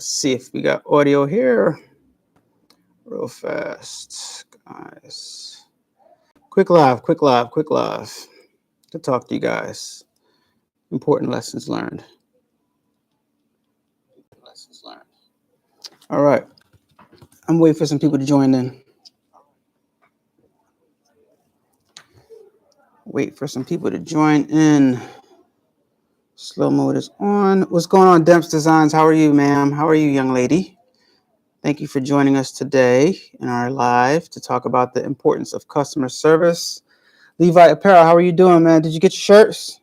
Let's see if we got audio here. Real fast, guys. Quick live. To talk to you guys. Important lessons learned. All right. I'm waiting for some people to join in. Wait for some people to join in. Slow mode is on. What's going on, Demps Designs? How are you, ma'am? How are you, young lady? Thank you for joining us today in our live to talk about the importance of customer service. Levi Apparel, how are you doing, man? Did you get your shirts?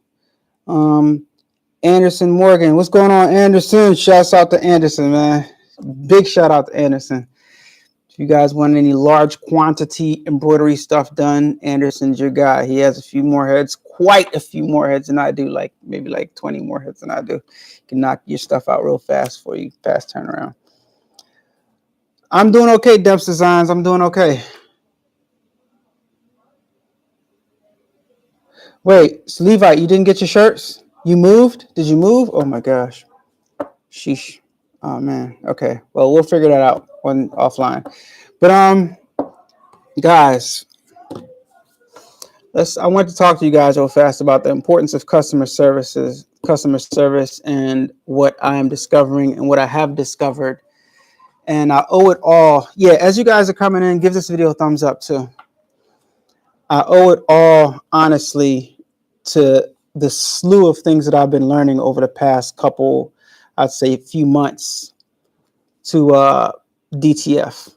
Anderson Morgan, what's going on, Anderson? Shouts out to Anderson, man. Big shout out to Anderson. If you guys want any large quantity embroidery stuff done, Anderson's your guy. He has a few more heads, quite a few more heads than I do, like maybe like 20 more heads than I do. He can knock your stuff out real fast for you, fast turnaround. I'm doing okay, Demps Designs. I'm doing okay. Wait, so Levi, you didn't get your shirts? You moved? Did you move? Oh my gosh. Sheesh. Oh man. Okay. Well, we'll figure that out when offline. But guys, I want to talk to you guys real fast about the importance of customer service, and what I am discovering and what I have discovered. And I owe it all. Yeah, as you guys are coming in, give this video a thumbs up too. I owe it all, honestly, to the slew of things that I've been learning over the past couple, I'd say, few months to DTF.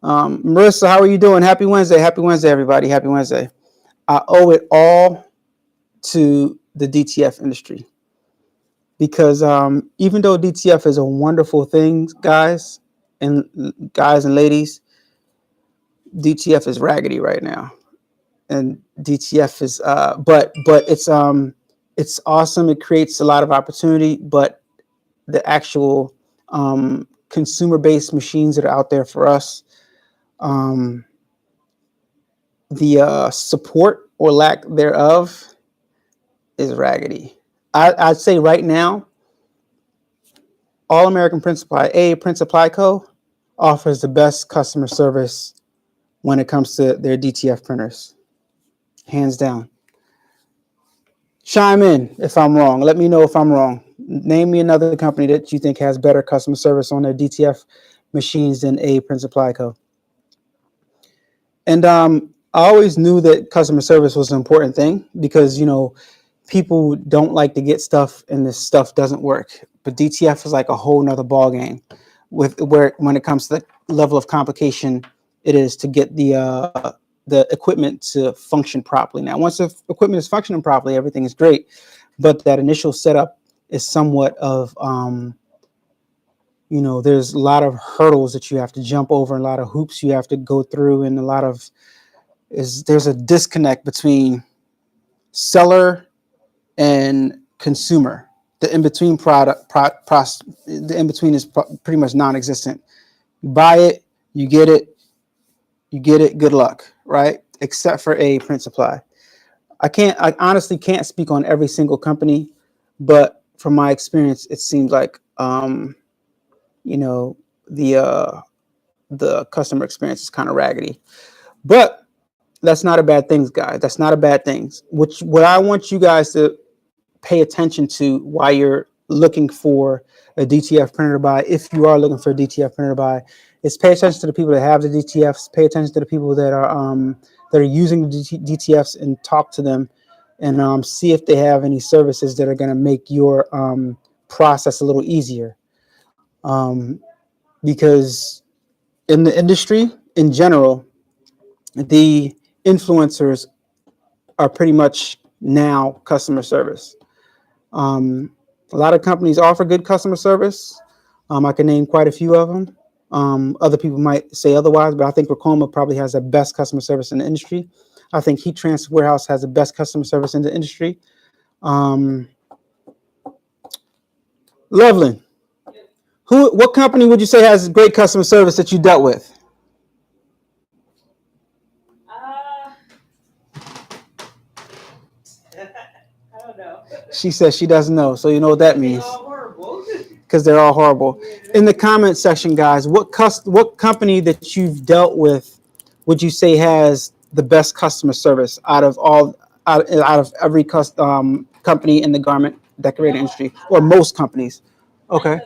Marissa, how are you doing? Happy Wednesday. Happy Wednesday, everybody. Happy Wednesday. I owe it all to the DTF industry because even though DTF is a wonderful thing, guys and ladies, DTF is raggedy right now. And DTF is, but it's awesome. It creates a lot of opportunity, but the actual consumer-based machines that are out there for us, the support or lack thereof is raggedy. I'd say right now, All American Print Supply, Print Supply Co. offers the best customer service when it comes to their DTF printers. Hands down. Chime in if I'm wrong. Let me know if I'm wrong. Name me another company that you think has better customer service on their DTF machines than Print Supply Co. And I always knew that customer service was an important thing because, you know, people don't like to get stuff and this stuff doesn't work. But DTF is like a whole nother ball game when it comes to the level of complication it is to get the equipment to function properly. Now, once the equipment is functioning properly, everything is great. But that initial setup is somewhat of, you know, there's a lot of hurdles that you have to jump over, and a lot of hoops you have to go through, and there's a disconnect between seller and consumer. The in-between the in-between is pretty much non-existent. You buy it, you get it, good luck, right? Except for Print Supply. I honestly can't speak on every single company, but from my experience, it seems like, you know, the customer experience is kind of raggedy. But that's not a bad thing, guys. That's not a bad thing. What I want you guys to pay attention to while you're looking for a DTF printer to buy, if you are looking for a DTF printer to buy, is pay attention to the people that have the DTFs, pay attention to the people that are using the DTFs, and talk to them and see if they have any services that are going to make your process a little easier. Because in the industry in general, the influencers are pretty much now customer service. A lot of companies offer good customer service. I can name quite a few of them. Other people might say otherwise, but I think Ricoma probably has the best customer service in the industry. I think Heat Transfer Warehouse has the best customer service in the industry. Loveland, what company would you say has great customer service that you dealt with? I don't know. She says she doesn't know, so you know what that means. because they're all horrible. In the comment section, guys, what company that you've dealt with would you say has the best customer service out of every company in the garment decorating industry, or most companies? Okay.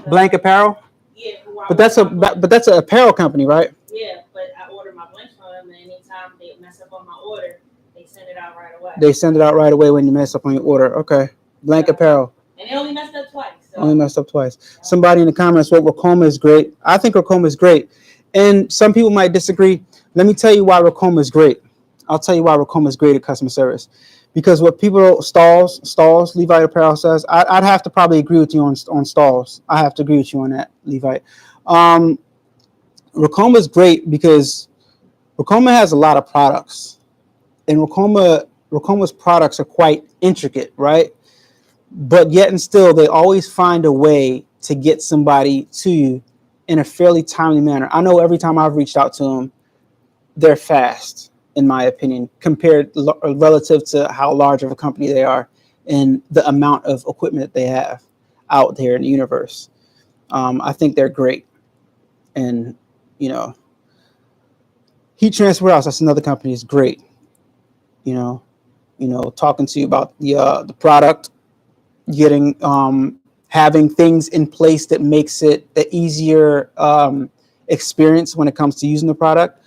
Blank Apparel. Yeah, but that's an apparel company, right? Yeah, but I order my blanks from them, and anytime they mess up on my order, they send it out right away. They send it out right away when you mess up on your order. Okay. Blank Apparel. And they only messed up twice. So. Only messed up twice. Somebody in the comments wrote Ricoma is great. I think Ricoma is great. And some people might disagree. Let me tell you why Ricoma is great. I'll tell you why Ricoma is great at customer service. Because what people, Stalls, Levite Apparel says, I'd have to probably agree with you on Stalls. I have to agree with you on that, Levite. Ricoma is great because Ricoma has a lot of products. And Ricoma's products are quite intricate, right? But yet and still, they always find a way to get somebody to you in a fairly timely manner. I know every time I've reached out to them, they're fast, in my opinion, compared relative to how large of a company they are and the amount of equipment that they have out there in the universe. I think they're great. And, you know, Heat Transfer House, that's another company, is great. You know, talking to you about the product, getting having things in place that makes it an easier experience when it comes to using the product.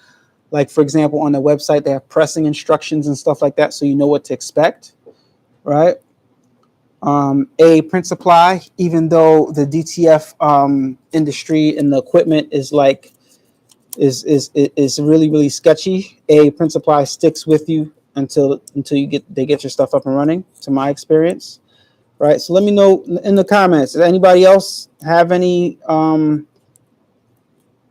Like, for example, on the website, they have pressing instructions and stuff like that, so you know what to expect, right? A Print Supply, even though the DTF industry and the equipment is really, really sketchy, A Print Supply sticks with you until they get your stuff up and running, to my experience. Right, so let me know in the comments. Does anybody else have any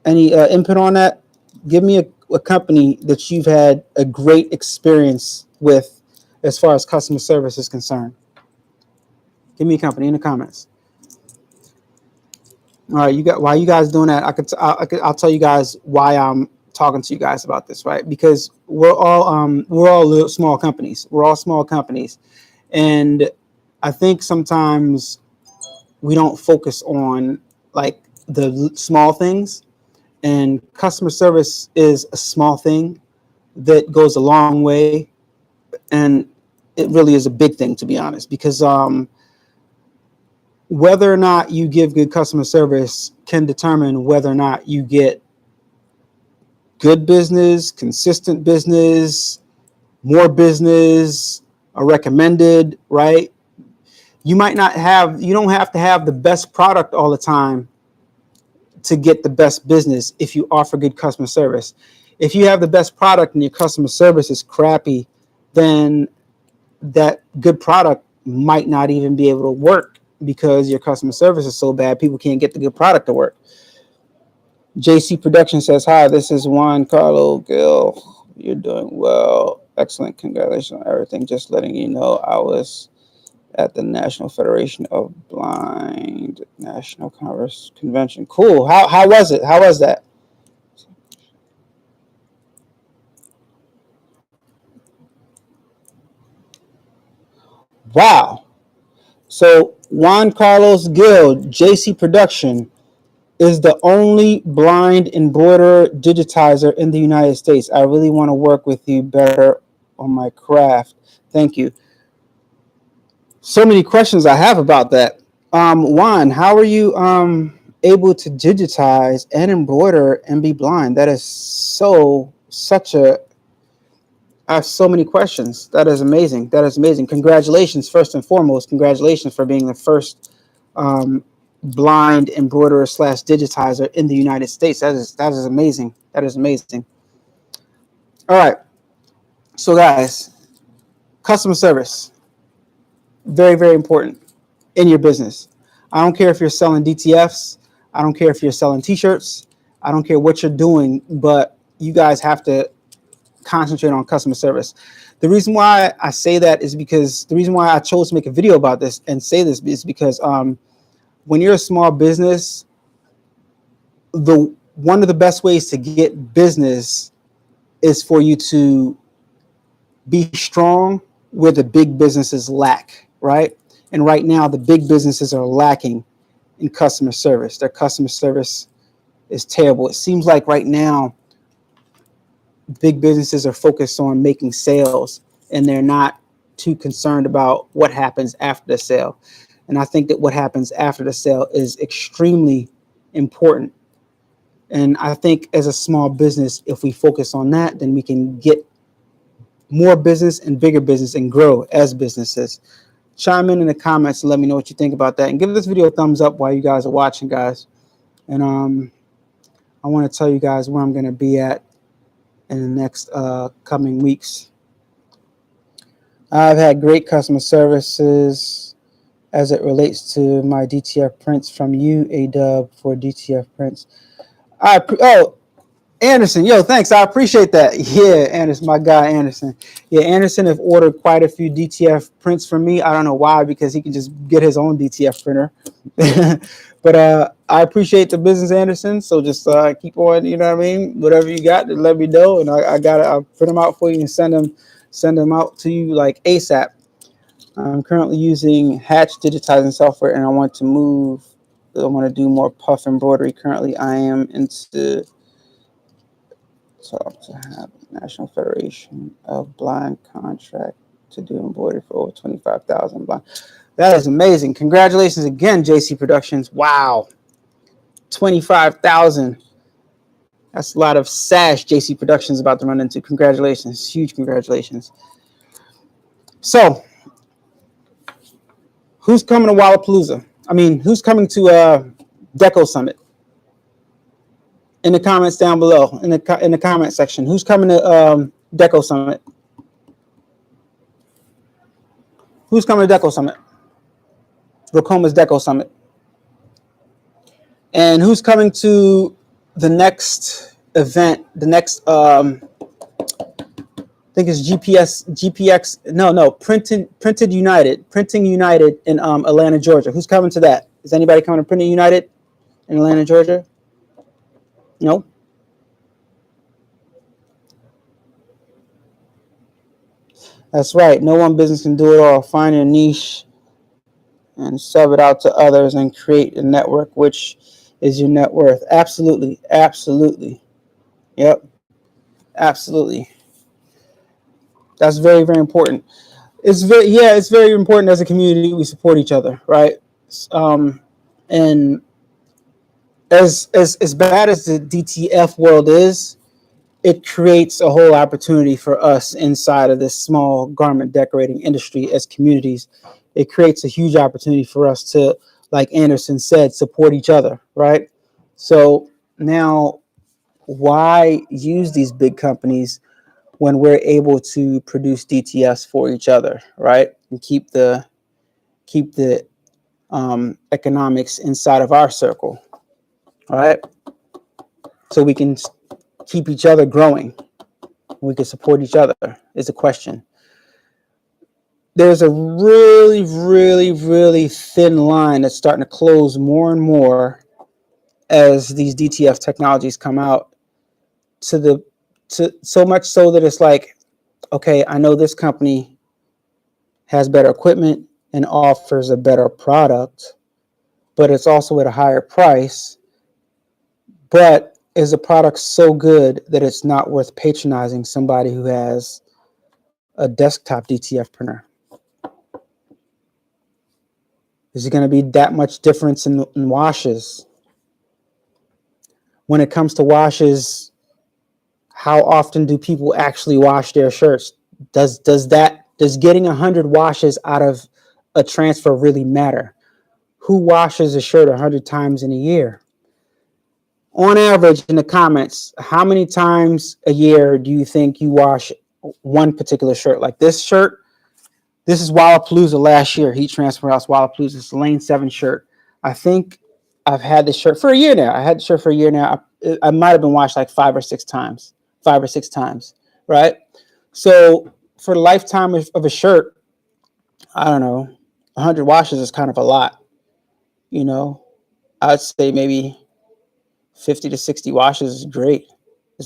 input on that? Give me a company that you've had a great experience with as far as customer service is concerned. Give me a company in the comments. All right, while you guys doing that, I'll tell you guys why I'm talking to you guys about this, right? Because we're all little small companies. We're all small companies, and I think sometimes we don't focus on like the small things, and customer service is a small thing that goes a long way, and it really is a big thing, to be honest, because whether or not you give good customer service can determine whether or not you get good business, consistent business, more business, or recommended, right? You don't have to have the best product all the time to get the best business if you offer good customer service. If you have the best product and your customer service is crappy, then that good product might not even be able to work because your customer service is so bad, people can't get the good product to work. JC Production says, hi, this is Juan Carlo Gil. You're doing well. Excellent. Congratulations on everything. Just letting you know I was at the National Federation of Blind National Congress Convention. Cool. How was it? How was that? Wow. So Juan Carlos Gil, JC Production, is the only blind embroiderer digitizer in the United States. I really want to work with you better on my craft. Thank you. So many questions I have about that. Juan, how are you able to digitize and embroider and be blind? That is I have so many questions. That is amazing. That is amazing. Congratulations, first and foremost. Congratulations for being the first blind embroiderer / digitizer in the United States. That is amazing. That is amazing. All right. So guys, customer service, very, very important in your business. I don't care if you're selling DTFs. I don't care if you're selling t-shirts. I don't care what you're doing, but you guys have to concentrate on customer service. The reason why I say that is because the reason why I chose to make a video about this and say this is because when you're a small business, one of the best ways to get business is for you to be strong where the big businesses lack, right? And right now, the big businesses are lacking in customer service. Their customer service is terrible. It seems like right now, big businesses are focused on making sales, and they're not too concerned about what happens after the sale. And I think that what happens after the sale is extremely important. And I think as a small business, if we focus on that, then we can get more business and bigger business and grow as businesses. Chime in the comments and let me know what you think about that. And give this video a thumbs up while you guys are watching, guys. And I want to tell you guys where I'm going to be at in the next coming weeks. I've had great customer services as it relates to my DTF prints from you, A-Dubb, for DTF prints. Oh, Anderson, yo, thanks. I appreciate that. Yeah, Anderson, my guy, Anderson. Yeah, Anderson have ordered quite a few DTF prints from me. I don't know why, because he can just get his own DTF printer. But I appreciate the business, Anderson. So just keep on, you know what I mean? Whatever you got, let me know, and I'll print them out for you and send them out to you like ASAP. I'm currently using Hatch digitizing software, and I want to do more puff embroidery. Currently, I am into talk to have National Federation of Blind contract to do embroidery for over 25,000 blind. That is amazing. Congratulations again, JC Productions. Wow. 25,000. That's a lot of sash JC Productions about to run into. Congratulations. Huge congratulations. So, who's coming to Wallapalooza? I mean, who's coming to Deco Summit? In the comments down below, in the comment section, who's coming to Deco Summit? Who's coming to Deco Summit? Ricoma's Deco Summit. And who's coming to the next event? The next, I think it's Printing United in Atlanta, Georgia. Who's coming to that? Is anybody coming to Printing United in Atlanta, Georgia? No. That's right. No one business can do it all. Find your niche and sub it out to others and create a network, which is your net worth. Absolutely. Absolutely. Yep. Absolutely. That's very, very important. It's very important as a community. We support each other, right? And as bad as the DTF world is, it creates a whole opportunity for us inside of this small garment decorating industry as communities. It creates a huge opportunity for us to, like Anderson said, support each other, right? So now, why use these big companies when we're able to produce DTFs for each other, right? And keep the economics inside of our circle. All right, so we can keep each other growing. We can support each other is a question. There's a really, really, really thin line that's starting to close more and more as these DTF technologies come out. To so much so that it's like, okay, I know this company has better equipment and offers a better product, but it's also at a higher price. But is the product so good that it's not worth patronizing somebody who has a desktop DTF printer? Is it going to be that much difference in washes? When it comes to washes, how often do people actually wash their shirts? Does getting 100 washes out of a transfer really matter? Who washes a shirt 100 times in a year? On average, in the comments, how many times a year do you think you wash one particular shirt? Like this shirt, this is Wallapalooza last year, Heat Transfer House Wallapalooza. It's a Lane 7 shirt. I think I've had this shirt for a year now. I might have been washed like 5 or 6 times, right? So for the lifetime of a shirt, I don't know, 100 washes is kind of a lot. You know, I'd say maybe 50 to 60 washes is great.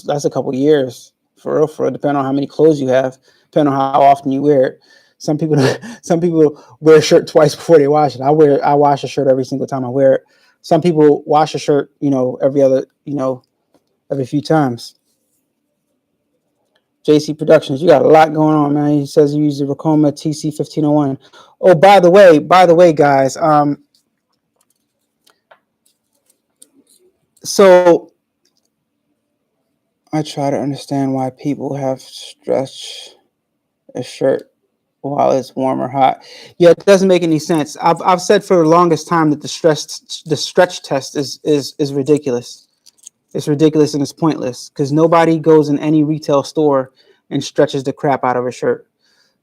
That's a couple years for real, depending on how many clothes you have, depending on how often you wear it. Some people wear a shirt twice before they wash it. I wash a shirt every single time I wear it. Some people wash a shirt, every few times. JC Productions, you got a lot going on, man. He says you use the Ricoma TC 1501. Oh, by the way, guys. So I try to understand why people have stretch a shirt while it's warm or hot. Yeah, it doesn't make any sense. I've said for the longest time that the stretch test is ridiculous. It's ridiculous and it's pointless because nobody goes in any retail store and stretches the crap out of a shirt.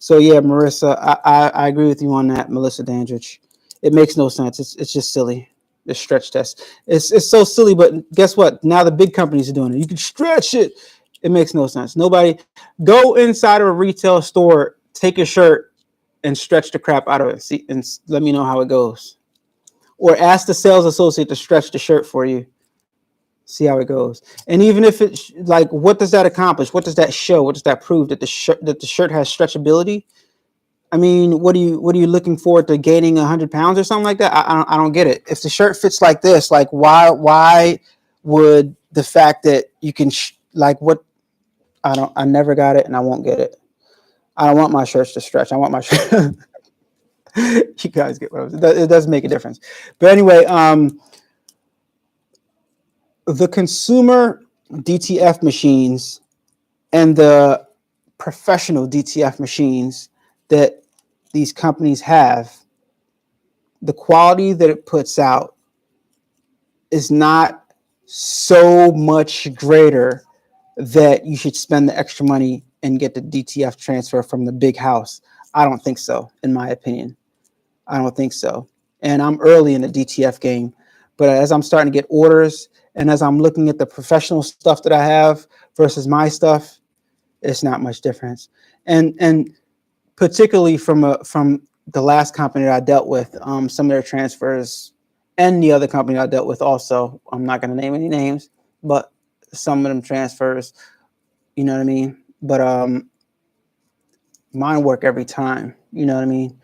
So yeah, Marissa, I agree with you on that, Melissa Dandridge. It makes no sense. It's just silly. The stretch test. It's so silly, but guess what? Now the big companies are doing it. You can stretch it. It makes no sense. Nobody go inside of a retail store, take a shirt, and stretch the crap out of it. See, and let me know how it goes. Or ask the sales associate to stretch the shirt for you. See how it goes. And even if it's like, what does that accomplish? What does that show? What does that prove? That the shirt has stretchability? I mean, what are you looking forward to gaining 100 pounds or something like that? I don't get it. If the shirt fits like this, like why would the fact that you can what? I never got it and I won't get it. I don't want my shirts to stretch. I want my shirt. You guys get what it doesn't make a difference. But anyway, the consumer DTF machines and the professional DTF machines that these companies have, the quality that it puts out is not so much greater that you should spend the extra money and get the DTF transfer from the big house. I don't think so, in my opinion. I don't think so. And I'm early in the DTF game, but as I'm starting to get orders and as I'm looking at the professional stuff that I have versus my stuff, it's not much difference. And particularly from the last company that I dealt with, some of their transfers, and the other company I dealt with also, I'm not going to name any names, but some of them transfers, you know what I mean? But mine work every time, you know what I mean?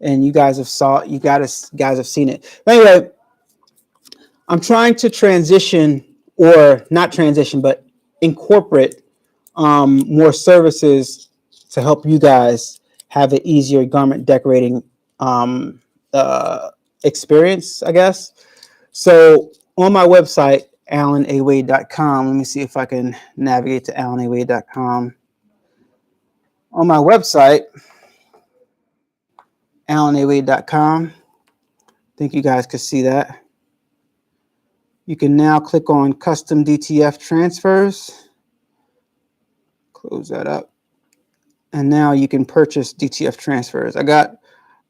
And you guys have seen it. But anyway, I'm trying to transition, or not transition, but incorporate more services to help you guys have an easier garment decorating experience, I guess. So on my website, AlanAWade.com, let me see if I can navigate to AlanAWade.com. On my website, AlanAWade.com, I think you guys could see that. You can now click on custom DTF transfers. Close that up. And now you can purchase DTF transfers. I got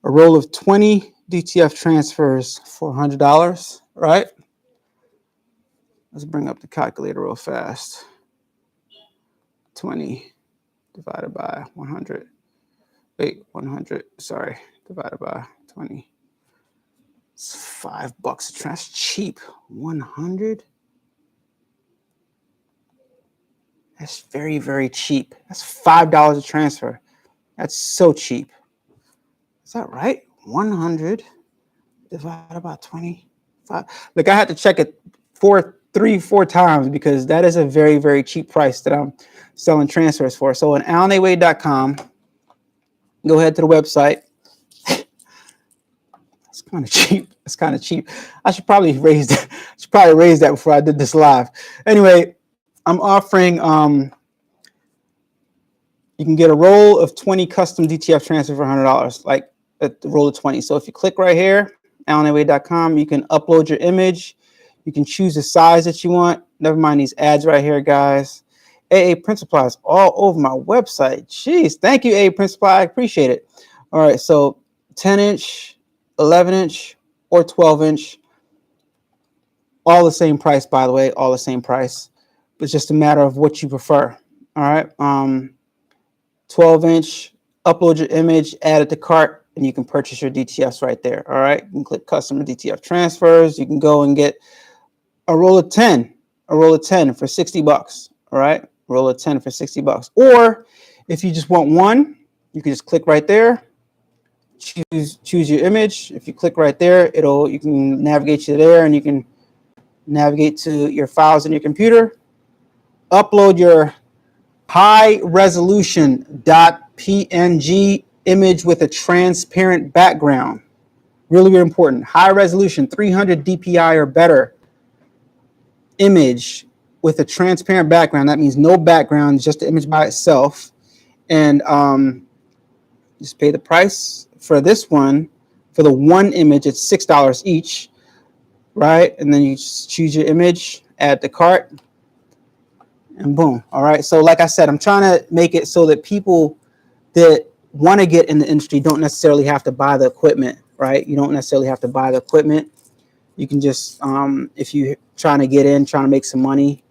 a roll of 20 DTF transfers for $100, right? Let's bring up the calculator real fast. 20 divided by 100. Wait, 100, sorry, divided by 20. It's $5 a transfer. That's cheap. 100? That's very, very cheap. That's $5 a transfer. That's so cheap. Is that right? 100 divided by 25. Look, I had to check it 4 times because that is a very, very cheap price that I'm selling transfers for. So on AlanAWade.com, go ahead to the website. It's kind of cheap. It's kind of cheap. I should probably raise that. Before I did this live. Anyway, I'm offering, you can get a roll of 20 custom DTF transfers for $100, like a roll of 20. So if you click right here, AlanAWade.com, you can upload your image. You can choose the size that you want. Never mind these ads right here, guys. AA Print Supply is all over my website. Jeez, thank you, AA Print Supply. I appreciate it. All right, so 10-inch, 11-inch, or 12-inch. All the same price, by the way, all the same price. It's just a matter of what you prefer. All right. 12-inch, upload your image, add it to cart, and you can purchase your DTFs right there. All right. You can click customer DTF transfers. You can go and get a roll of 10 for $60. All right. Roll of 10 for $60. Or if you just want one, you can just click right there, choose your image. If you click right there, you can navigate you there, and you can navigate to your files in your computer. Upload your high resolution .png image with a transparent background. Really, really important. High resolution, 300 dpi or better image with a transparent background. That means no background, just the image by itself. And just pay the price for this one. For the one image, it's $6 each, right? And then you just choose your image, add to cart, and boom. All right. So like I said, I'm trying to make it so that people that want to get in the industry don't necessarily have to buy the equipment, right? You don't necessarily have to buy the equipment. You can just, if you're trying to get in, trying to make some money,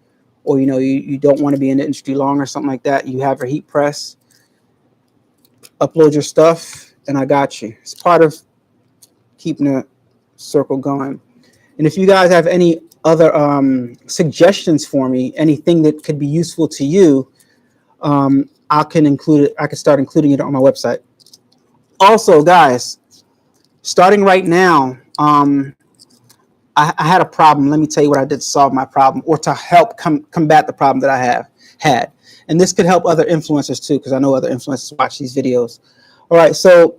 or, you don't want to be in the industry long or something like that, you have your heat press, upload your stuff, and I got you. It's part of keeping the circle going. And if you guys have any other suggestions for me, anything that could be useful to you, I can include it. I can start including it on my website. Also, guys, starting right now, I had a problem. Let me tell you what I did to solve my problem, or to help combat the problem that I have had. And this could help other influencers too, because I know other influencers watch these videos. All right, so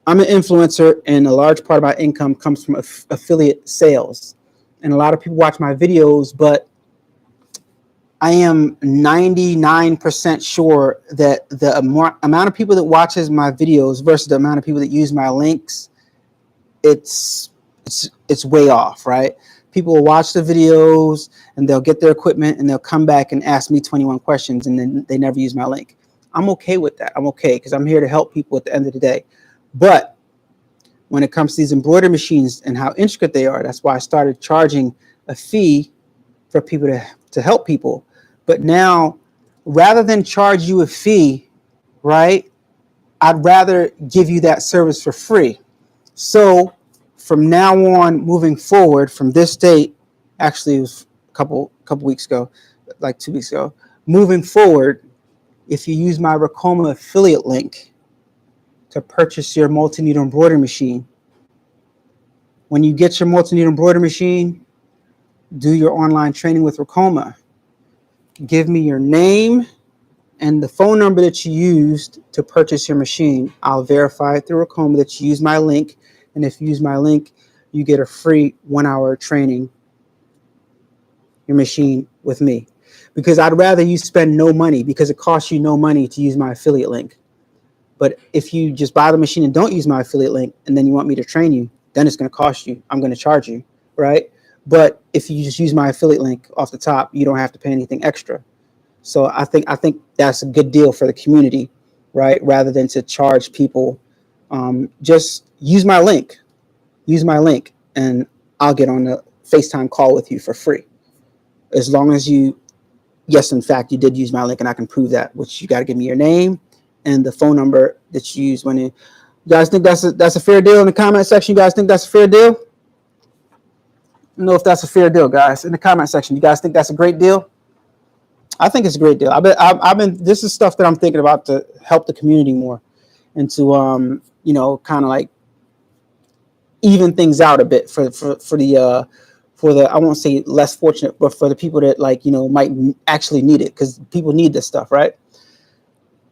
I'm an influencer, and a large part of my income comes from affiliate sales. And a lot of people watch my videos, but I am 99% sure that the amount of people that watches my videos versus the amount of people that use my links, it's way off, right? People will watch the videos and they'll get their equipment and they'll come back and ask me 21 questions, and then they never use my link. I'm okay with that. I'm okay, because I'm here to help people at the end of the day. But when it comes to these embroidery machines and how intricate they are, that's why I started charging a fee for people to help people. But now, rather than charge you a fee, right, I'd rather give you that service for free. So from now on, moving forward, from this date, actually it was a couple weeks ago, like 2 weeks ago, moving forward, if you use my Ricoma affiliate link to purchase your multi-needle embroidery machine, when you get your multi-needle embroidery machine, do your online training with Ricoma. Give me your name and the phone number that you used to purchase your machine. I'll verify it through Ricoma that you use my link. And if you use my link, you get a free 1-hour training your machine with me. Because I'd rather you spend no money, because it costs you no money to use my affiliate link. But if you just buy the machine and don't use my affiliate link, and then you want me to train you, then it's going to cost you. I'm going to charge you, right? But if you just use my affiliate link off the top, you don't have to pay anything extra. So I think that's a good deal for the community, right? Rather than to charge people, just use my link. Use my link, and I'll get on the FaceTime call with you for free. As long as you, yes, in fact, you did use my link, and I can prove that, which you got to give me your name and the phone number that you use when you guys think that's a fair deal. In the comment section, you guys think that's a fair deal? Know if that's a fair deal, guys, in the comment section. You guys think that's a great deal? I think it's a great deal. I've been, this is stuff that I'm thinking about to help the community more, and to kind of like even things out a bit for the I won't say less fortunate, but for the people that might actually need it, because people need this stuff, right?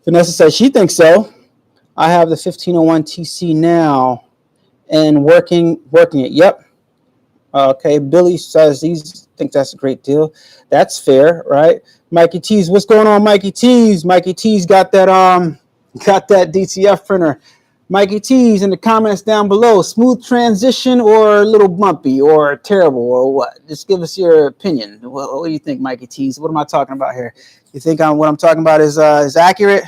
Vanessa says she thinks so. I have the 1501 TC now and working it. Yep. Okay. Billy says he thinks that's a great deal. That's fair, right? Mikey T's, what's going on, Mikey T's? Mikey T's got that DTF printer. Mikey T's in the comments down below. Smooth transition or a little bumpy or terrible or what? Just give us your opinion. What do you think, Mikey T's? What am I talking about here? You think what I'm talking about is accurate?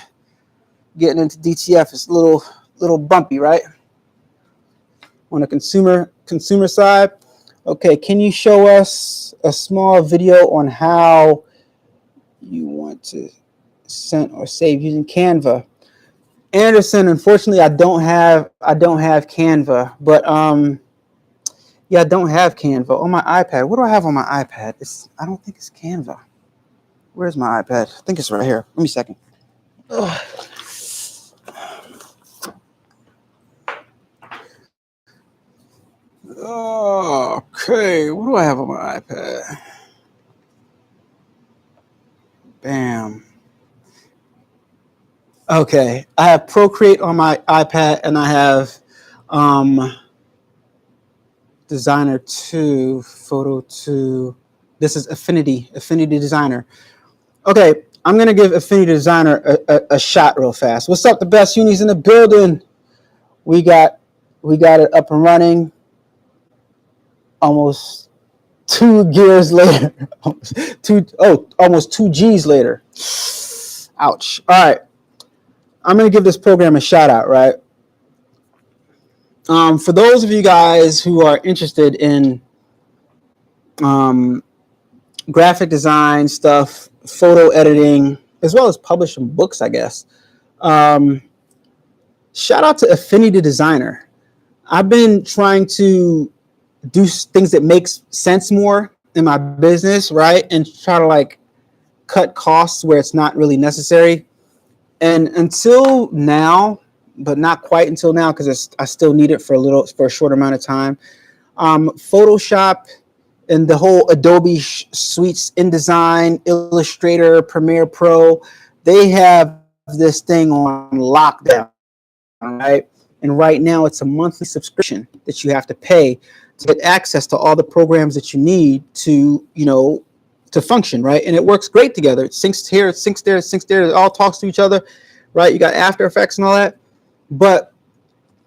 Getting into DTF is a little bumpy, right? On the consumer side. Okay, can you show us a small video on how you want to send or save using Canva? Anderson, unfortunately, I don't have Canva, but yeah, I don't have Canva on my iPad. What do I have on my iPad? I don't think it's Canva. Where's my iPad? I think it's right here. Give me a second. Ugh. Okay, what do I have on my iPad? Bam. Okay, I have Procreate on my iPad, and I have Designer 2, Photo 2. This is Affinity Designer. Okay, I'm gonna give Affinity Designer a shot real fast. What's up, the best unis in the building? We got it up and running. Almost 2 gears later. Almost 2 G's later. Ouch. All right, I'm gonna give this program a shout out. Right. For those of you guys who are interested in graphic design stuff, photo editing, as well as publishing books, I guess. Shout out to Affinity Designer. I've been trying to do things that makes sense more in my business, right? And try to like cut costs where it's not really necessary. And until now, but not quite until now, because I still need it for a short amount of time. Photoshop and the whole Adobe suites, InDesign, Illustrator, Premiere Pro, they have this thing on lockdown, right? And right now it's a monthly subscription that you have to pay to get access to all the programs that you need to, to function, right? And it works great together. It syncs here, it syncs there, it syncs there. It all talks to each other, right? You got After Effects and all that. But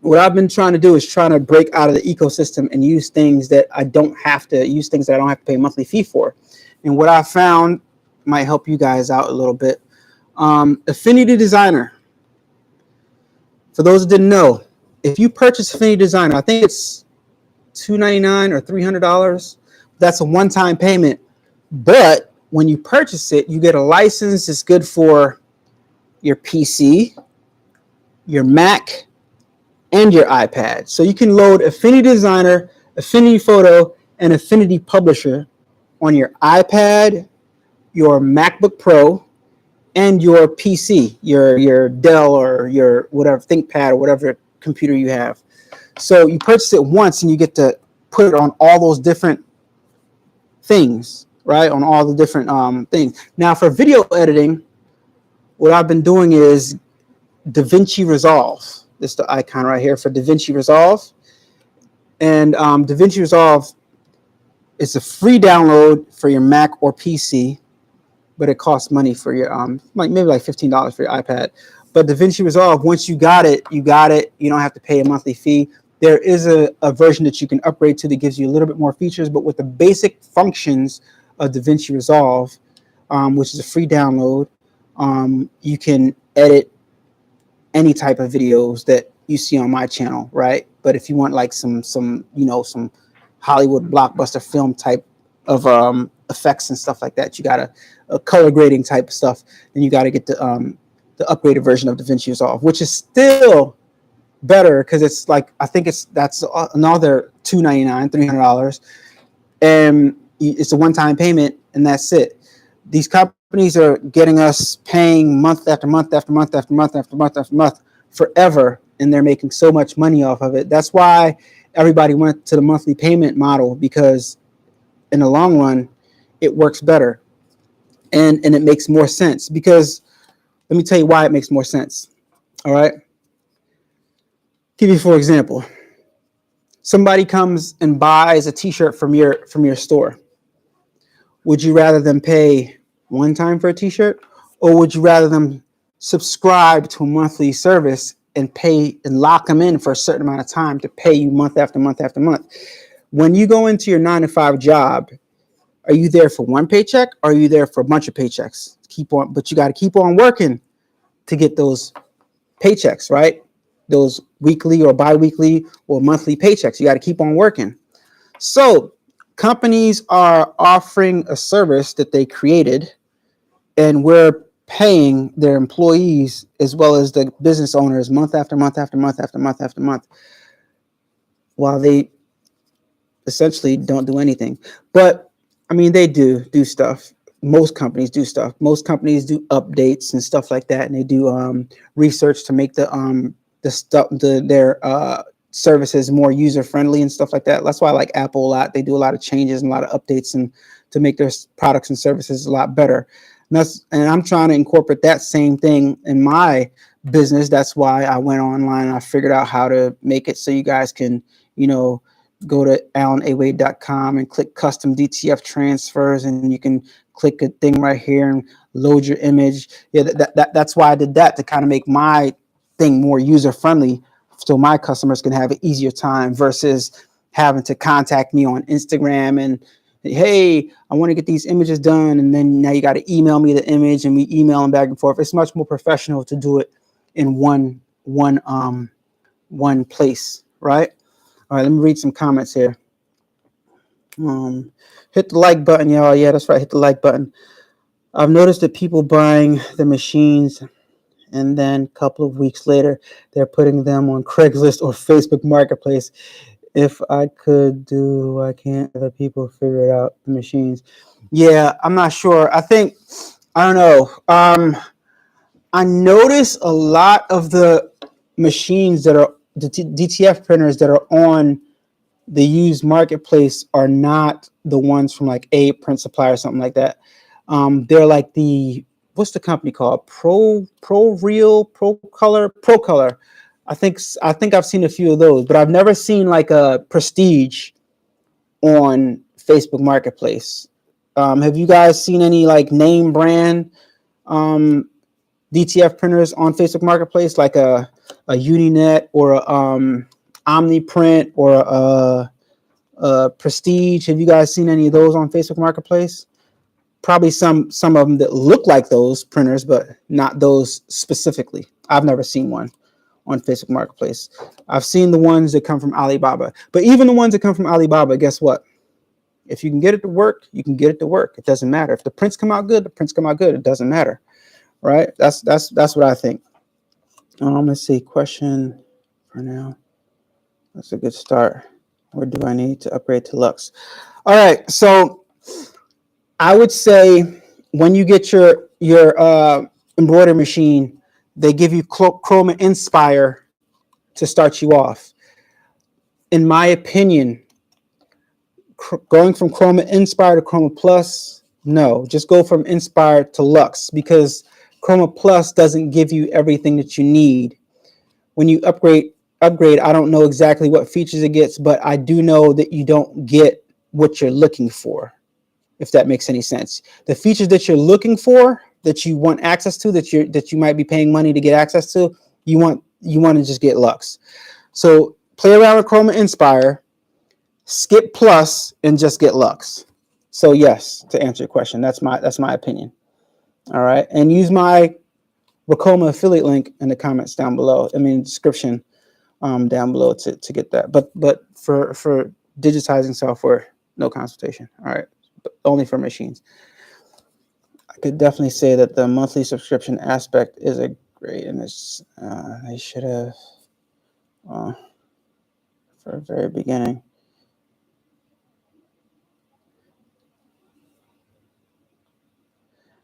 what I've been trying to do is trying to break out of the ecosystem and use things that I don't have to pay a monthly fee for. And what I found might help you guys out a little bit. Affinity Designer. For those that didn't know, if you purchase Affinity Designer, I think it's $299 or $300. That's a one-time payment. But when you purchase it, you get a license. It's good for your PC, your Mac, and your iPad. So you can load Affinity Designer, Affinity Photo, and Affinity Publisher on your iPad, your MacBook Pro, and your PC, your Dell or your whatever ThinkPad or whatever computer you have. So you purchase it once and you get to put it on all those different things, right? On all the different things. Now for video editing, what I've been doing is DaVinci Resolve. This is the icon right here for DaVinci Resolve. And DaVinci Resolve is a free download for your Mac or PC, but it costs money for your maybe like $15 for your iPad. But DaVinci Resolve, once you got it. You don't have to pay a monthly fee. There is a version that you can upgrade to that gives you a little bit more features, but with the basic functions of DaVinci Resolve, which is a free download, you can edit any type of videos that you see on my channel, right? But if you want like some Hollywood blockbuster film type of effects and stuff like that, you got a color grading type of stuff, then you got to get the upgraded version of DaVinci Resolve, which is still better because it's like that's another $299, $300, and it's a one-time payment, and that's it. These companies are getting us paying month after month after month after month after month after month forever, and they're making so much money off of it. That's why everybody went to the monthly payment model, because in the long run, it works better, and it makes more sense. Because let me tell you why it makes more sense. All right. Give you for example, somebody comes and buys a T-shirt from your store. Would you rather them pay one time for a T-shirt, or would you rather them subscribe to a monthly service and pay and lock them in for a certain amount of time to pay you month after month after month? When you go into your 9-to-5 job, are you there for one paycheck, or are you there for a bunch of paychecks? But you got to keep on working to get those paychecks, right? Those weekly or bi-weekly or monthly paychecks. You got to keep on working. So companies are offering a service that they created, and we're paying their employees as well as the business owners month after month after month after month after month, while they essentially don't do anything. But I mean, they do stuff. Most companies do stuff. Most companies do updates and stuff like that, and they do research to make their services more user friendly and stuff like that. That's why I like Apple a lot. They do a lot of changes and a lot of updates and to make their products and services a lot better. And I'm trying to incorporate that same thing in my business. That's why I went online and I figured out how to make it so you guys can, you know, go to alanawade.com and click custom DTF transfers, and you can click a thing right here and load your image. Yeah, that's why I did that, to kind of make my thing more user friendly, so my customers can have an easier time versus having to contact me on Instagram and, hey, I want to get these images done, and then now you got to email me the image and we email them back and forth. It's much more professional to do it in one place, right? All right, let me read some comments here. Hit the like button, y'all. Yeah, that's right. Hit the like button. I've noticed that people buying the machines, and then a couple of weeks later, they're putting them on Craigslist or Facebook Marketplace. If I could do, I can't. Other people figure out the machines. Yeah, I'm not sure. I don't know. I notice a lot of the machines that are the DTF printers that are on the used marketplace are not the ones from like A Print Supply or something like that. They're like what's the company called? Pro Color. I think I've seen a few of those, but I've never seen like a Prestige on Facebook Marketplace. Have you guys seen any like name brand DTF printers on Facebook Marketplace, like a Uninet or a Omniprint or a Prestige? Have you guys seen any of those on Facebook Marketplace? Probably some of them that look like those printers, but not those specifically. I've never seen one on Facebook Marketplace. I've seen the ones that come from Alibaba, but even the ones that come from Alibaba, guess what? If you can get it to work, you can get it to work. It doesn't matter. If the prints come out good, the prints come out good. It doesn't matter, right? That's what I think. Let's see. Question for now. That's a good start. Or do I need to upgrade to Lux? All right. So I would say when you get your embroidery machine, they give you Chroma Inspire to start you off. In my opinion, going from Chroma Inspire to Chroma Plus, no, just go from Inspire to Lux, because Chroma Plus doesn't give you everything that you need. When you upgrade, I don't know exactly what features it gets, but I do know that you don't get what you're looking for, if that makes any sense. The features that you're looking for, that you want access to, that you might be paying money to get access to, you want to just get Lux. So play around with Chroma Inspire, skip Plus, and just get Lux. So yes, to answer your question, that's my opinion. All right, and use my Ricoma affiliate link in the comments down below. I mean, description down below to get that. But for digitizing software, no consultation. All right, but only for machines. I could definitely say that the monthly subscription aspect is a great, and it's they should have for the very beginning.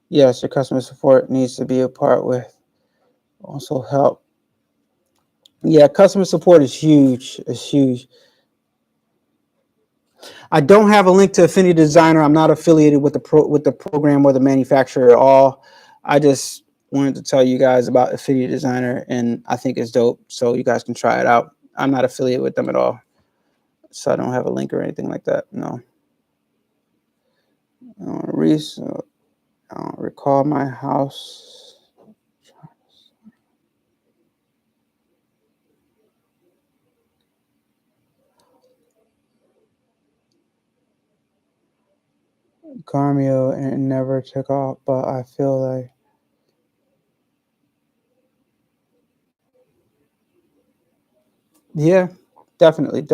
Yes, your customer support needs to be a part with also help. Yeah, customer support is huge. It's huge. I don't have a link to Affinity Designer. I'm not affiliated with the program or the manufacturer at all. I just wanted to tell you guys about Affinity Designer, and I think it's dope, so you guys can try it out. I'm not affiliated with them at all, so I don't have a link or anything like that. No. Reese, recall my house. Cameo, and it never took off, but I feel like yeah, definitely.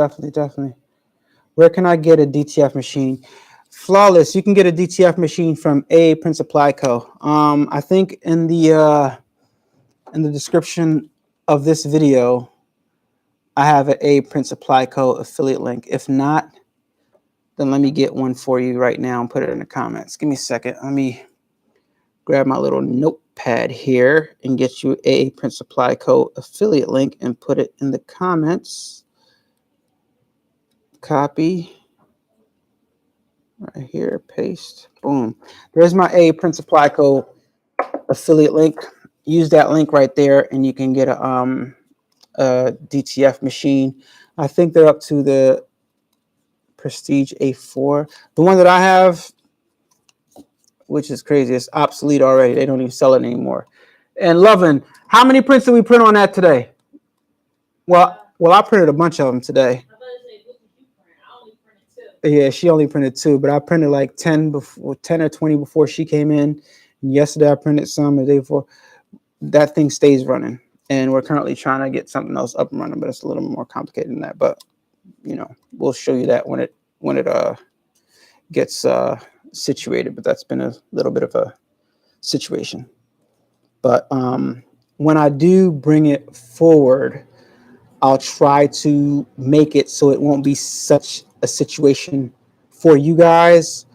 Where can I get a DTF machine? Flawless. You can get a DTF machine from A Print Supply Co. I think in the description of this video, I have an A Print Supply Co. affiliate link. If not, then let me get one for you right now and put it in the comments. Give me a second. Let me grab my little notepad here and get you A Print Supply Co. affiliate link and put it in the comments. copy right here, paste, boom. There's my Print Supply Co affiliate link. Use that link right there, and you can get a DTF machine. I think they're up to the Prestige A4. The one that I have, which is crazy, it's obsolete already. They don't even sell it anymore. And Lovin, how many prints did we print on that today? Well, I printed a bunch of them today. Yeah, she only printed 2, but I printed like 10 or 20 before she came in. And yesterday I printed some, the day before. That thing stays running, and we're currently trying to get something else up and running, but it's a little more complicated than that. But we'll show you that when it gets situated. But that's been a little bit of a situation. But when I do bring it forward, I'll try to make it so it won't be such a situation for you guys,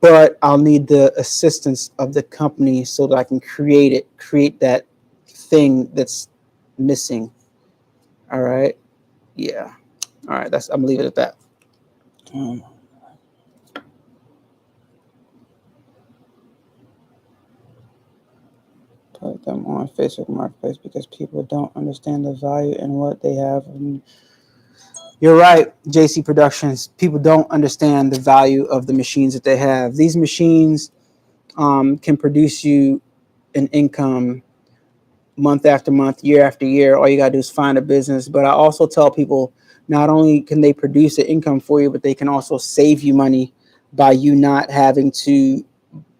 but I'll need the assistance of the company so that I can create that thing that's missing. All right. Yeah. All right. I'm gonna leave it at that. Put them on Facebook Marketplace because people don't understand the value and what they have. And you're right, JC Productions. People don't understand the value of the machines that they have. These machines can produce you an income month after month, year after year. All you got to do is find a business. But I also tell people, not only can they produce an income for you, but they can also save you money by you not having to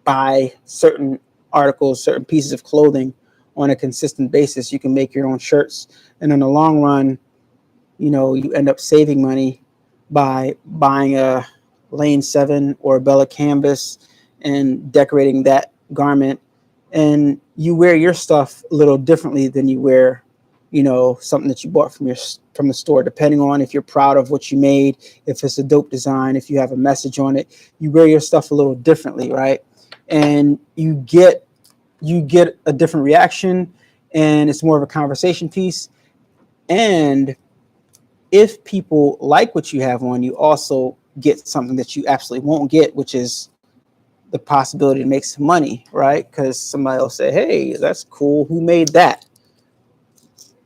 buy certain articles, certain pieces of clothing on a consistent basis. You can make your own shirts. And in the long run, you end up saving money by buying a Lane 7 or a Bella Canvas and decorating that garment. And you wear your stuff a little differently than you wear, something that you bought from the store, depending on if you're proud of what you made, if it's a dope design, if you have a message on it. You wear your stuff a little differently, right? And you get a different reaction, and it's more of a conversation piece. And if people like what you have on, you also get something that you absolutely won't get, which is the possibility to make some money, right? Because somebody will say, hey, that's cool. Who made that?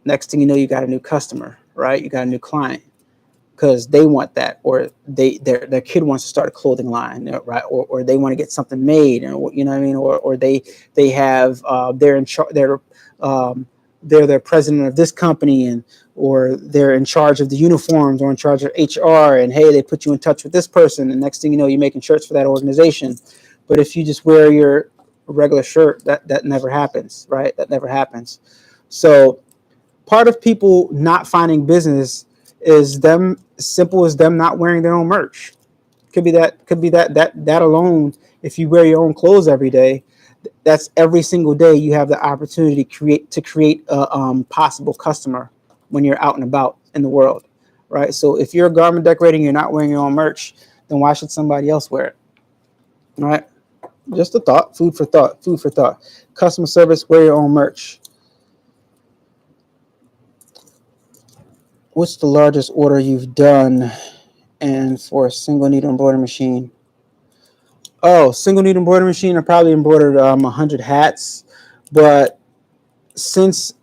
Next thing you know, you got a new customer, right? You got a new client because they want that, or their kid wants to start a clothing line, right? Or they want to get something made, or you know what I mean? Or they have they're in charge, they're the president of this company, or they're in charge of the uniforms or in charge of HR, and hey, they put you in touch with this person, and next thing you know, you're making shirts for that organization. But if you just wear your regular shirt, that never happens, right? That never happens. So part of people not finding business is them, simple as them not wearing their own merch. Could be that alone. If you wear your own clothes every day, that's every single day you have the opportunity to create a possible customer when you're out and about in the world, right? So if you're a garment decorating, you're not wearing your own merch, then why should somebody else wear it? All right. Just a thought, food for thought. Customer service, wear your own merch. What's the largest order you've done and for a single needle embroidery machine? Oh, single needle embroidery machine, I probably embroidered 100 hats, but since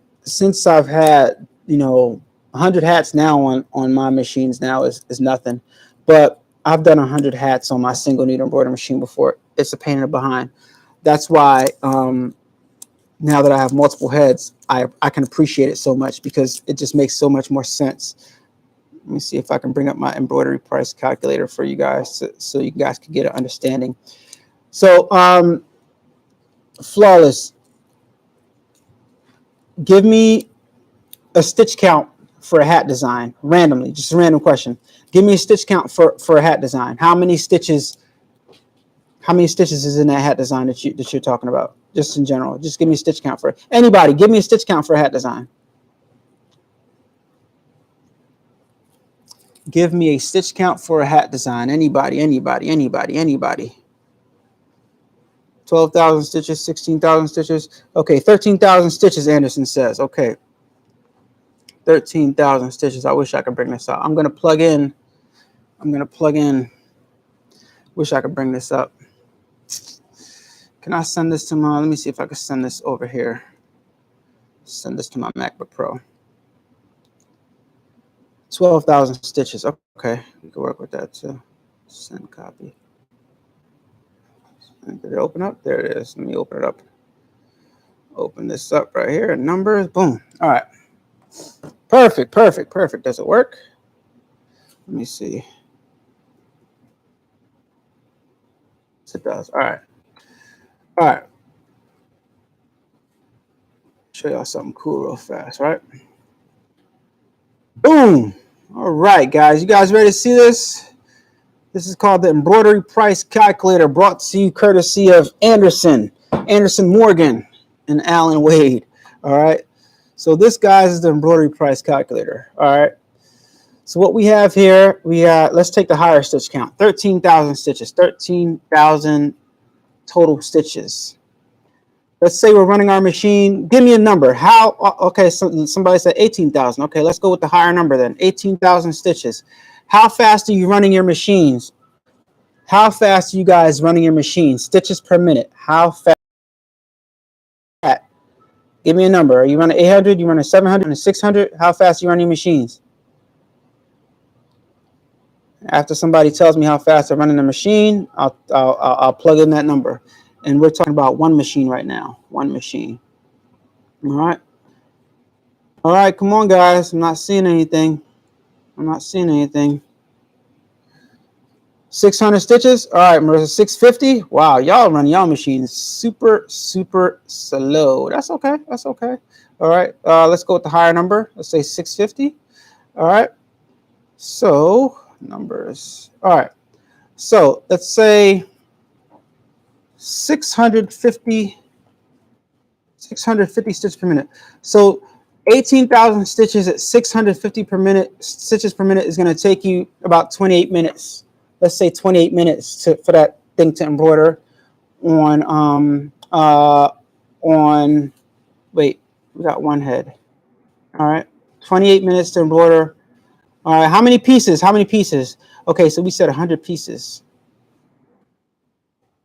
I've had 100 hats now on my machines now is nothing, but I've done 100 hats on my single needle embroidery machine before. It's a pain in the behind. That's why now that I have multiple heads, I can appreciate it so much because it just makes so much more sense. Let me see if I can bring up my embroidery price calculator for you guys so you guys can get an understanding. So, Flawless, give me a stitch count for a hat design randomly, just a random question. Give me a stitch count for a hat design. How many stitches is in that hat design that you're talking about? Just in general, just give me a stitch count for anybody. Give me a stitch count for a hat design. Give me a stitch count for a hat design. Anybody. 12,000 stitches, 16,000 stitches. Okay, 13,000 stitches, Anderson says. Okay, 13,000 stitches. I wish I could bring this out. I'm going to plug in I'm going to plug in. Wish I could bring this up. Can I send this to my, let me see if I can send this over here. Send this to my MacBook Pro. 12,000 stitches. Okay, we can work with that too. Send copy. Did it open up? There it is. Let me open it up. Open this up right here. Numbers. Boom. All right. Perfect. Perfect. Perfect. Does it work? Let me see. Yes, it does. All right. All right. Show y'all something cool real fast, right? Boom. All right, guys. You guys ready to see this? This is called the Embroidery Price Calculator, brought to you courtesy of Anderson Morgan, and Alan Wade. All right. So this, guys, is the Embroidery Price Calculator. All right. So what we have here, let's take the higher stitch count. 13,000 stitches. 13,000 total stitches. Let's say we're running our machine. Give me a number. How? Okay, so somebody said 18,000. Okay, let's go with the higher number then. 18,000 stitches. How fast are you running your machines? How fast are you guys running your machines? Stitches per minute. How fast? Give me a number. Are you running 800? You running 700? 600? How fast are you running your machines? After somebody tells me how fast they're running the machine, I'll plug in that number. And we're talking about one machine right now. One machine. All right. All right, come on, guys. I'm not seeing anything. I'm not seeing anything. 600 stitches. All right, Marissa, 650. Wow, y'all run y'all machines super, super slow. That's okay. That's okay. All right, let's go with the higher number. Let's say 650. All right. So numbers. All right. So let's say 650 stitches per minute. So 18,000 stitches at 650 per minute stitches per minute is going to take you about 28 minutes. Let's say 28 minutes for that thing to embroider on wait, we got one head. All right, 28 minutes to embroider. All right, how many pieces? How many pieces? Okay, so we said 100 pieces.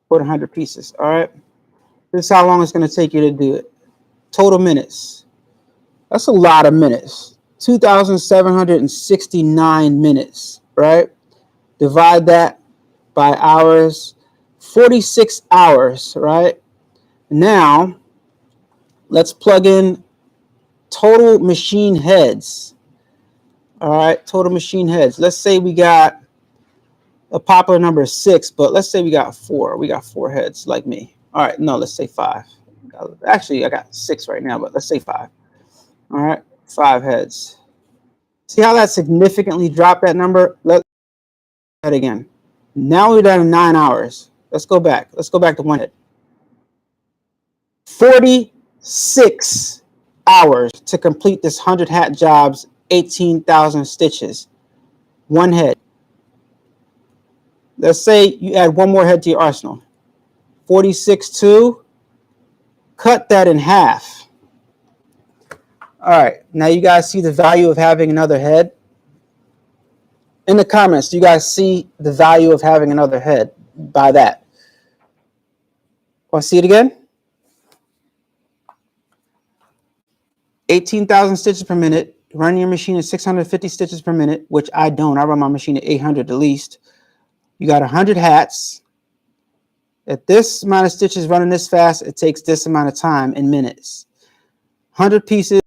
Put 100 pieces. All right, this is how long it's going to take you to do it. Total minutes. That's a lot of minutes. 2,769 minutes, right? Divide that by hours, 46 hours, right? Now, let's plug in total machine heads. All right, total machine heads. Let's say we got a popular number is 6, but let's say we got 4. We got 4 heads like me. All right, no, let's say 5. Actually, I got 6 right now, but let's say 5. All right, 5 heads. See how that significantly dropped that number? Let's do that again. Now we're down to 9 hours. Let's go back. Let's go back to one head. 46 hours to complete this 100 hat jobs, 18,000 stitches. One head. Let's say you add one more head to your arsenal. 46 to cut that in half. All right. Now you guys see the value of having another head? In the comments, do you guys see the value of having another head by that? Want to see it again? 18,000 stitches per minute. Run your machine at 650 stitches per minute, which I don't. I run my machine at 800 at least. You got 100 hats. At this amount of stitches running this fast, it takes this amount of time in minutes. 100 pieces,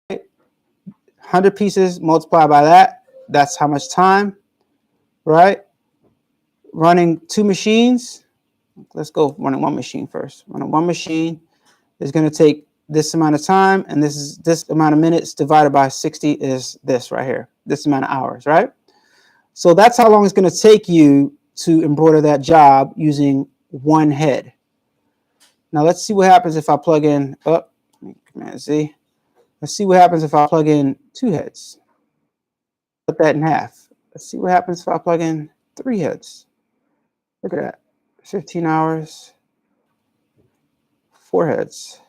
100 pieces multiplied by that. That's how much time, right? Running 2 machines. Let's go running one machine first. Running one machine is going to take this amount of time, and this amount of minutes divided by 60 is this right here, this amount of hours, right? So that's how long it's going to take you to embroider that job using one head. Now let's see what happens if I plug in, Command Z. Let's see what happens if I plug in 2 heads. Put that in half. Let's see what happens if I plug in 3 heads. Look at that, 15 hours, 4 heads,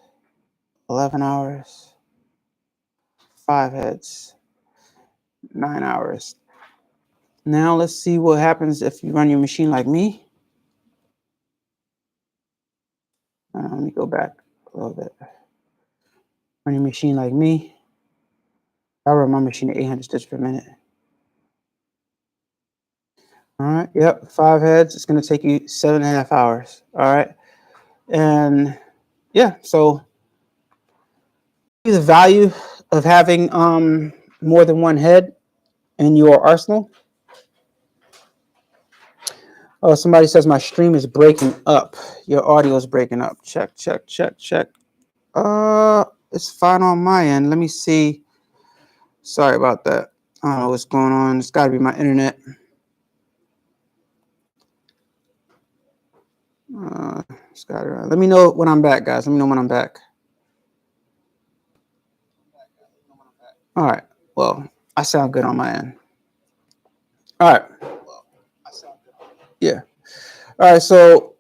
11 hours, 5 heads, 9 hours, Now let's see what happens if you run your machine like me. Let me go back a little bit. Run your machine like me. I run my machine at 800 stitches per minute. All right. Yep. 5 heads. It's going to take you 7.5 hours. All right. And yeah, so the value of having more than one head in your arsenal. Oh, somebody says my stream is breaking up. Your audio is breaking up. Check, check, check, check. It's fine on my end. Let me see. Sorry about that. I don't know what's going on. It's got to be my internet. Let me know when I'm back, guys. Let me know when I'm back. All right. Well, I sound good on my end. All right. Yeah. All right. So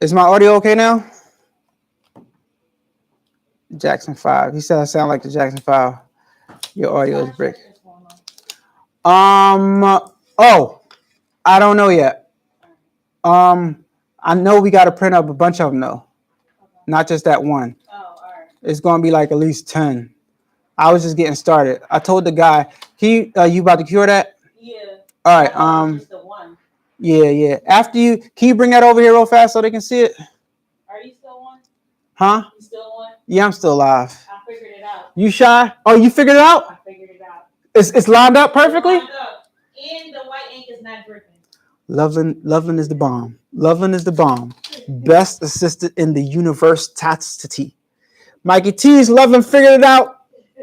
is my audio okay now? Jackson 5. He said I sound like the Jackson 5. Your audio is breaking. Oh, I don't know yet. I know we got to print up a bunch of them though. Not just that one. Oh, all right. It's going to be like at least 10. I was just getting started. I told the guy, you about to cure that? Yeah. All right. Just the one. Yeah. After can you bring that over here real fast so they can see it? Are you still on? Huh? You still on? Yeah, I'm still live. I figured it out. You shy? Oh, you figured it out? I figured it out. It's lined up perfectly? It's lined up. And the white ink is not dripping. Loveland is the bomb. Loveland is the bomb. Best assistant in the universe. Tatity. Mikey T's Loveland figured it out.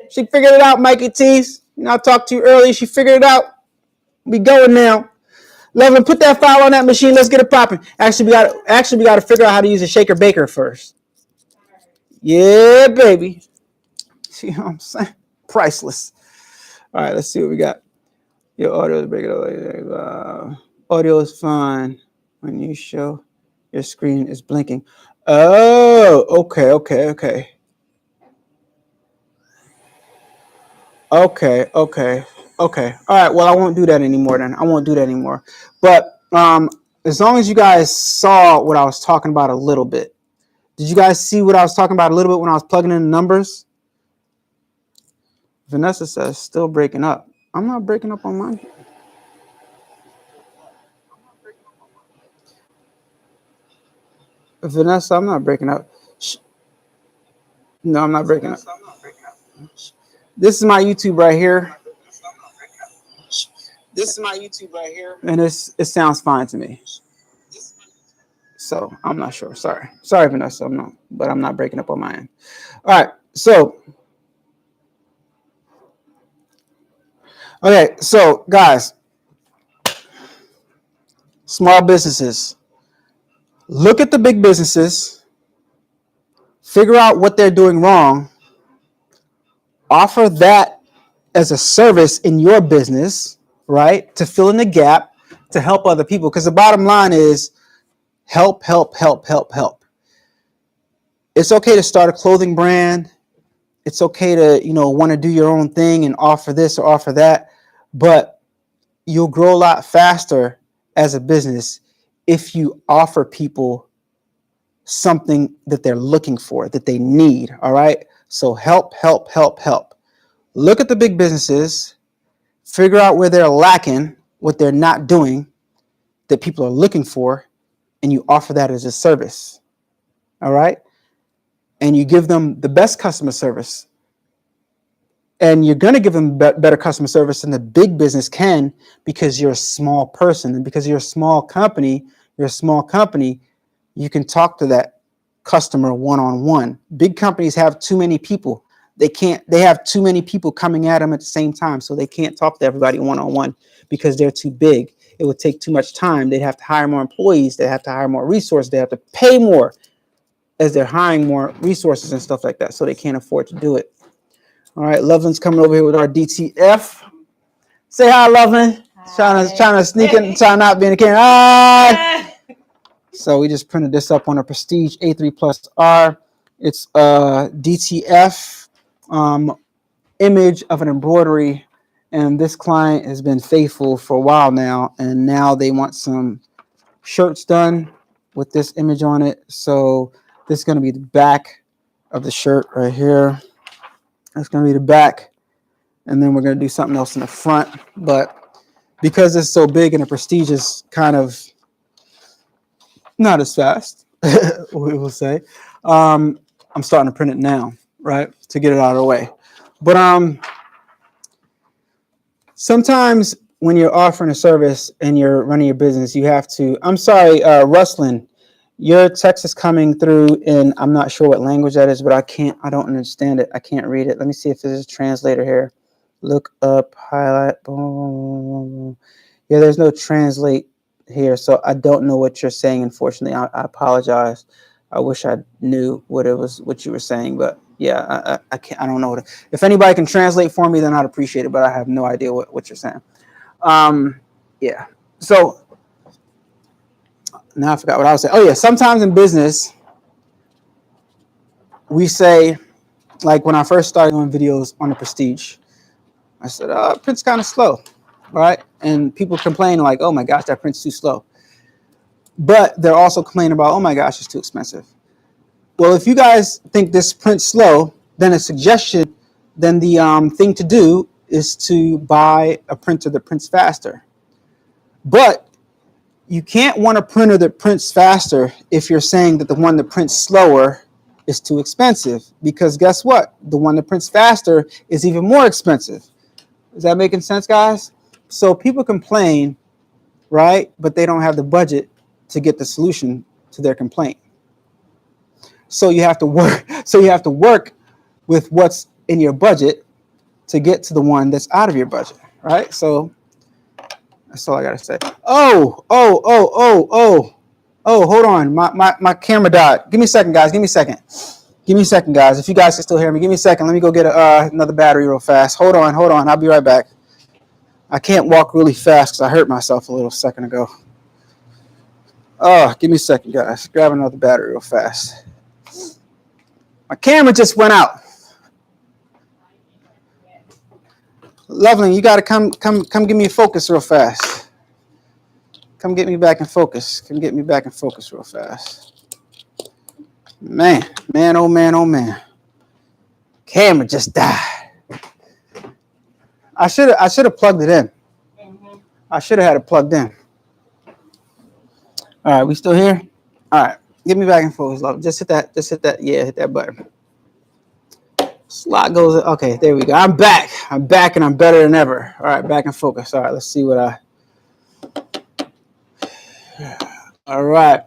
She figured it out, Mikey T's. I talked to you earlier. She figured it out. We going now. Loveland, put that file on that machine. Let's get it popping. Actually, we got to figure out how to use a shaker baker first. Yeah, baby. See what I'm saying? Priceless. All right, let's see what we got. Your audio is breaking up. Audio is fine when you show your screen is blinking. Oh, okay. All right, well, I won't do that anymore then. I won't do that anymore. But as long as you guys saw what I was talking about a little bit. Did you guys see what I was talking about a little bit when I was plugging in the numbers? Vanessa says, still breaking up. I'm not breaking up on mine. Vanessa, I'm not breaking up. No, I'm not breaking up. This is my YouTube right here. And it sounds fine to me. So I'm not sure. Sorry, Vanessa. But I'm not breaking up on my end. All right. So, okay. So, guys, small businesses. Look at the big businesses. Figure out what they're doing wrong. Offer that as a service in your business, right? To fill in the gap, to help other people. Because the bottom line is help. It's okay to start a clothing brand. It's okay to, want to do your own thing and offer this or offer that. But you'll grow a lot faster as a business if you offer people something that they're looking for, that they need. All right. So help. Look at the big businesses, figure out where they're lacking, what they're not doing that people are looking for, and you offer that as a service. All right. And you give them the best customer service. And you're going to give them better customer service than the big business can because you're a small person. And because you're a small company, you can talk to that customer one-on-one. Big companies have too many people. They have too many people coming at them at the same time. So they can't talk to everybody one-on-one because they're too big. It would take too much time. They'd have to hire more employees. They have to hire more resources. They have to pay more as they're hiring more resources and stuff like that. So they can't afford to do it. All right, Loveland's coming over here with our DTF. Say hi, Loveland. Trying to sneak in, trying not being a camera. Hi. So we just printed this up on a Prestige A3 Plus R. It's a DTF image of an embroidery And this client has been faithful for a while now, and now they want some shirts done with this image on it. So this is going to be the back of the shirt right here. That's going to be the back, and then we're going to do something else in the front. But because it's so big and the prestige is kind of not as fast, we will say, I'm starting to print it now, right, to get it out of the way. But sometimes when you're offering a service and you're running your business, you have to, I'm sorry, Rustlin, your text is coming through and I'm not sure what language that is, but I don't understand it. I can't read it. Let me see if there's a translator here. Look up, highlight, boom. Yeah, there's no translate here, so I don't know what you're saying, unfortunately. I apologize. I wish I knew what you were saying, but yeah, I can't. I don't know if anybody can translate for me, then I'd appreciate it. But I have no idea what you're saying. Yeah. So now I forgot what I was saying. Oh yeah. Sometimes in business, we say, like when I first started doing videos on the Prestige, I said, print's kind of slow, right? And people complain like, oh my gosh, that print's too slow. But they're also complaining about, oh my gosh, it's too expensive. Well, if you guys think this print's slow, then a suggestion, then the thing to do is to buy a printer that prints faster. But you can't want a printer that prints faster if you're saying that the one that prints slower is too expensive. Because guess what? The one that prints faster is even more expensive. Is that making sense, guys? So people complain, right? But they don't have the budget to get the solution to their complaint. So you have to work. So you have to work with what's in your budget to get to the one that's out of your budget, right? So that's all I gotta say. Oh, hold on. My camera died. Give me a second, guys. Give me a second. If you guys can still hear me, give me a second. Let me go get another battery real fast. Hold on. I'll be right back. I can't walk really fast because I hurt myself a little second ago. Oh, give me a second, guys. Grab another battery real fast. My camera just went out. Lovely, you gotta come give me a focus real fast. Come get me back in focus. Real fast. Man, oh man. Camera just died. I should have plugged it in. I should have had it plugged in. All right, we still here? All right, get me back in focus, love. Just hit that. Yeah, hit that button. Slot goes. Okay, there we go. I'm back, and I'm better than ever. All right, back in focus. All right, let's see what All right.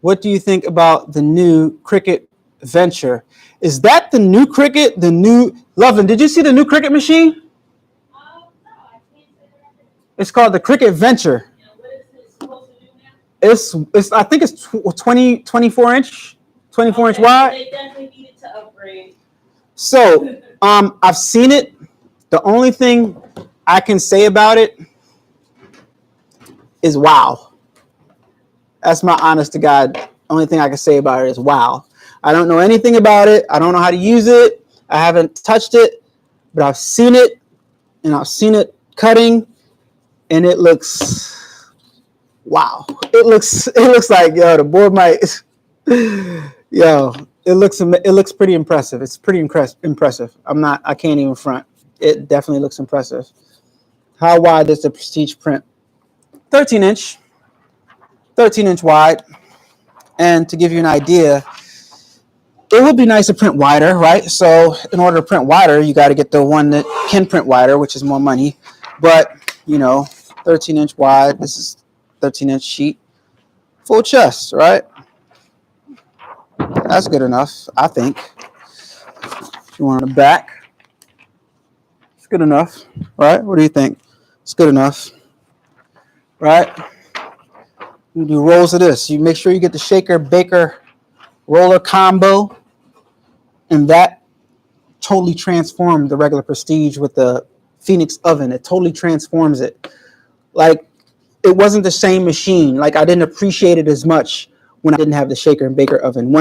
What do you think about the new Cricut Venture? Is that the new Cricut? The new Lovin? Did you see the new Cricut machine? No, I can't say that. It's called the Cricut Venture. Yeah, what is it supposed to do now? It's I think it's 24 inch wide. They definitely needed to upgrade. So, I've seen it. The only thing I can say about it is wow. That's my honest to God. Only thing I can say about it is wow. I don't know anything about it. I don't know how to use it. I haven't touched it, but I've seen it, and I've seen it cutting, and it looks wow. It looks like the board might. It looks pretty impressive. It's pretty impressive. I can't even front. It definitely looks impressive. How wide is the Prestige print? 13 inch wide. And to give you an idea, it would be nice to print wider, right? So in order to print wider, you got to get the one that can print wider, which is more money. But 13 inch wide. This is 13 inch sheet, full chest, right? That's good enough, I think. If you want on the back, it's good enough, right? What do you think? It's good enough, right? You do rolls of this. You make sure you get the shaker baker roller combo, and that totally transformed the regular Prestige with the Phoenix oven. It totally transforms it. Like, it wasn't the same machine. Like, I didn't appreciate it as much when I didn't have the shaker and baker oven.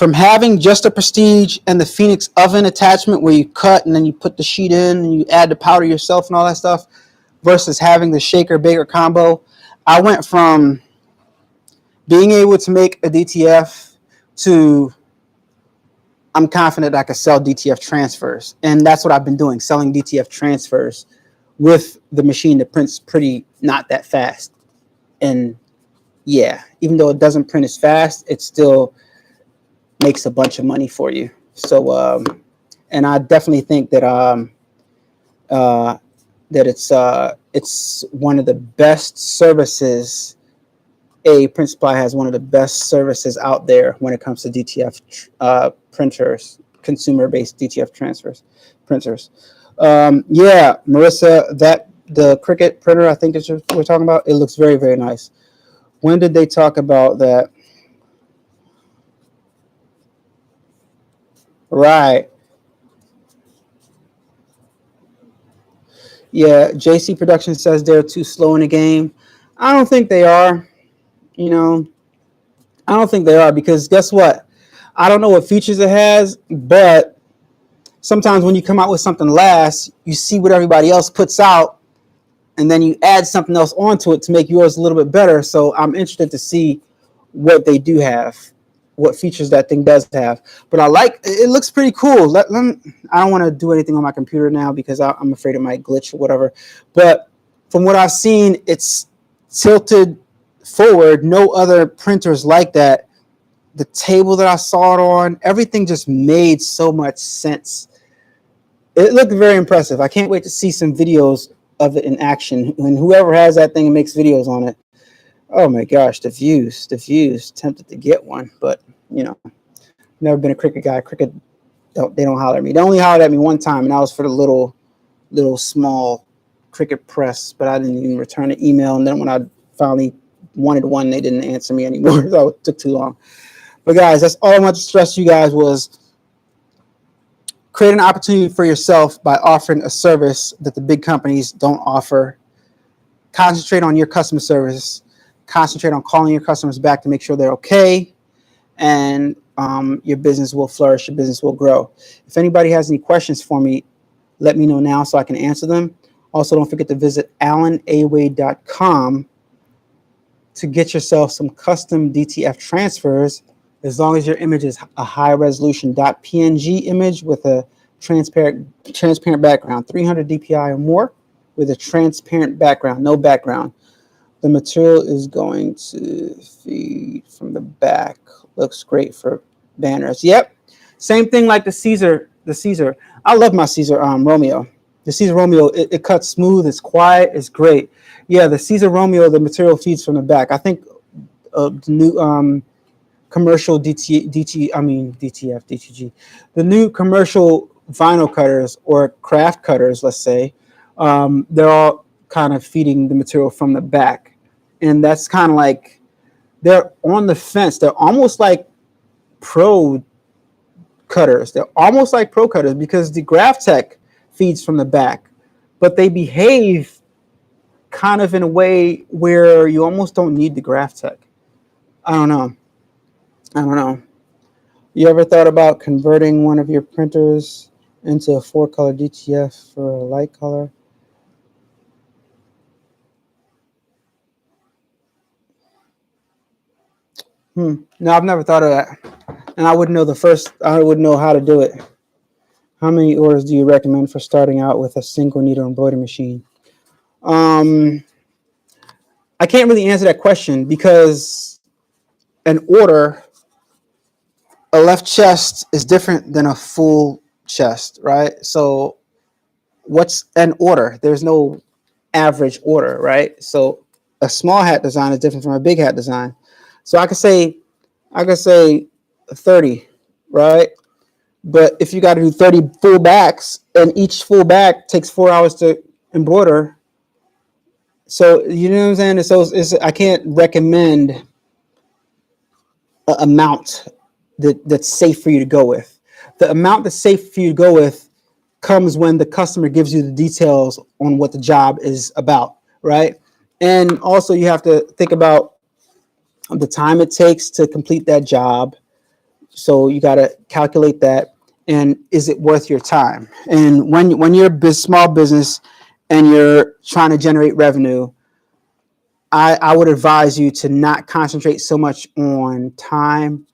from having just a Prestige and the Phoenix oven attachment where you cut and then you put the sheet in and you add the powder yourself and all that stuff, versus having the shaker baker combo, I went from being able to make a DTF to I'm confident I could sell DTF transfers. And that's what I've been doing, selling DTF transfers with the machine that prints pretty not that fast. And yeah, even though it doesn't print as fast, it still makes a bunch of money for you. So, and I definitely think that that it's one of the best services. Print Supply has one of the best services out there when it comes to DTF printers, consumer-based DTF printers. Yeah, Marissa, the Cricut printer, I think that we're talking about, it looks very, very nice. When did they talk about that? Right. Yeah, JC Productions says they're too slow in the game. I don't think they are. You know, I don't think they are, because guess what? I don't know what features it has, but sometimes when you come out with something last, you see what everybody else puts out, and then you add something else onto it to make yours a little bit better. So I'm interested to see what they do have, what features that thing does have. But I like it, looks pretty cool. I don't want to do anything on my computer now because I'm afraid it might glitch or whatever. But from what I've seen, it's tilted forward. No other printers like that. The table that I saw it on, everything just made so much sense. It looked very impressive. I can't wait to see some videos of it in action. And whoever has that thing and makes videos on it, oh my gosh, the views. Tempted to get one, but you know, never been a Cricut guy. Cricut, they don't holler at me. They only hollered at me one time, and that was for the little small Cricut press, but I didn't even return the email. And then when I finally wanted one, they didn't answer me anymore. So it took too long. But guys, that's all I wanted to stress to you guys was create an opportunity for yourself by offering a service that the big companies don't offer. Concentrate on your customer service. Concentrate on calling your customers back to make sure they're okay, and your business will flourish. Your business will grow. If anybody has any questions for me, let me know now so I can answer them. Also, don't forget to visit alanaway.com to get yourself some custom DTF transfers, as long as your image is a high resolution .png image with a transparent background, 300 DPI or more with a transparent background, no background. The material is going to feed from the back. Looks great for banners. Yep. Same thing like the Caesar. I love my Caesar Romeo. The Caesar Romeo, it cuts smooth, it's quiet, it's great. Yeah, the Caesar Romeo, the material feeds from the back. I think the new commercial DTG, the new commercial vinyl cutters or craft cutters, let's say, they're all kind of feeding the material from the back. And that's kind of like, they're on the fence. They're almost like pro cutters. Because the Graphtec feeds from the back, but they behave kind of in a way where you almost don't need the Graphtec. I don't know. You ever thought about converting one of your printers into a 4-color DTF for a light color? No, I've never thought of that. And I wouldn't know how to do it. How many orders do you recommend for starting out with a single needle embroidery machine? I can't really answer that question because an order, a left chest is different than a full chest, right? So what's an order? There's no average order, right? So a small hat design is different from a big hat design. So I could say 30, right? But if you got to do 30 full backs, and each full back takes 4 hours to embroider, so you know what I'm saying? So I can't recommend an amount that's safe for you to go with. The amount that's safe for you to go with comes when the customer gives you the details on what the job is about, right? And also you have to think about the time it takes to complete that job, So you got to calculate that. And is it worth your time? And when you're a small business and you're trying to generate revenue, I would advise you to not concentrate so much on time,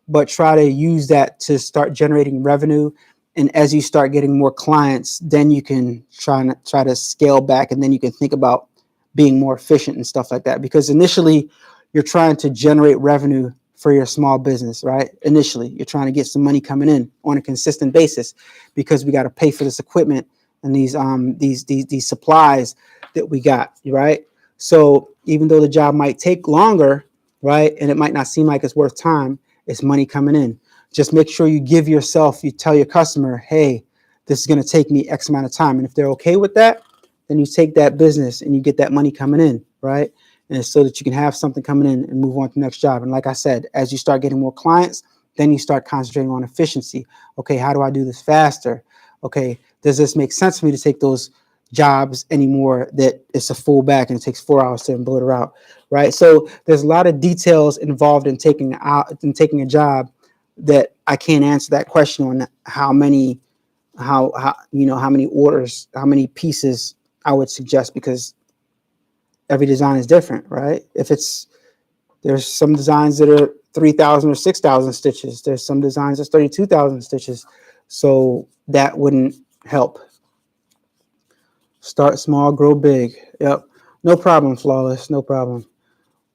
but try to use that to start generating revenue. And as you start getting more clients, then you can try to scale back, and then you can think about being more efficient and stuff like that. Because initially, you're trying to generate revenue for your small business, right? Initially, you're trying to get some money coming in on a consistent basis, because we got to pay for this equipment and these supplies that we got, right? So even though the job might take longer, right, and it might not seem like it's worth time, it's money coming in. Just make sure you you tell your customer, hey, this is going to take me X amount of time. And if they're okay with that, then you take that business and you get that money coming in, right? And it's so that you can have something coming in and move on to the next job. And like I said, as you start getting more clients, then you start concentrating on efficiency. Okay, how do I do this faster? Okay, does this make sense for me to take those jobs anymore that it's a full back and it takes 4 hours to blow it out, right? So there's a lot of details involved in taking a job that I can't answer that question on how many orders, how many pieces I would suggest, because every design is different, right? There's some designs that are 3,000 or 6,000 stitches. There's some designs that's 32,000 stitches. So that wouldn't help. Start small, grow big. Yep. No problem, Flawless. No problem.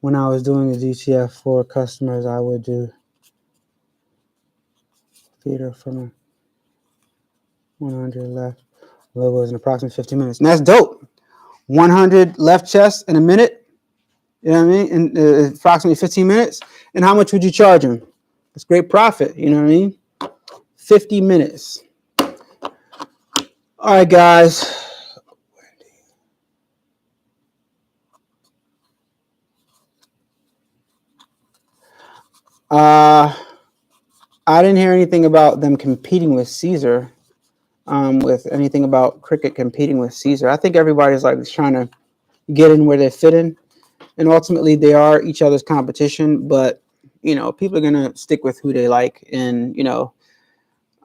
When I was doing a DTF for customers, I would do theater from 100 left. Logos in approximately 15 minutes. And that's dope. 100 left chest in a minute. You know what I mean? In approximately 15 minutes. And how much would you charge them? It's great profit. You know what I mean? 50 minutes. All right, guys. I didn't hear anything about them competing with Caesar, with anything about Cricut competing with Caesar. I think everybody's like trying to get in where they fit in, and ultimately they are each other's competition. But people are gonna stick with who they like, and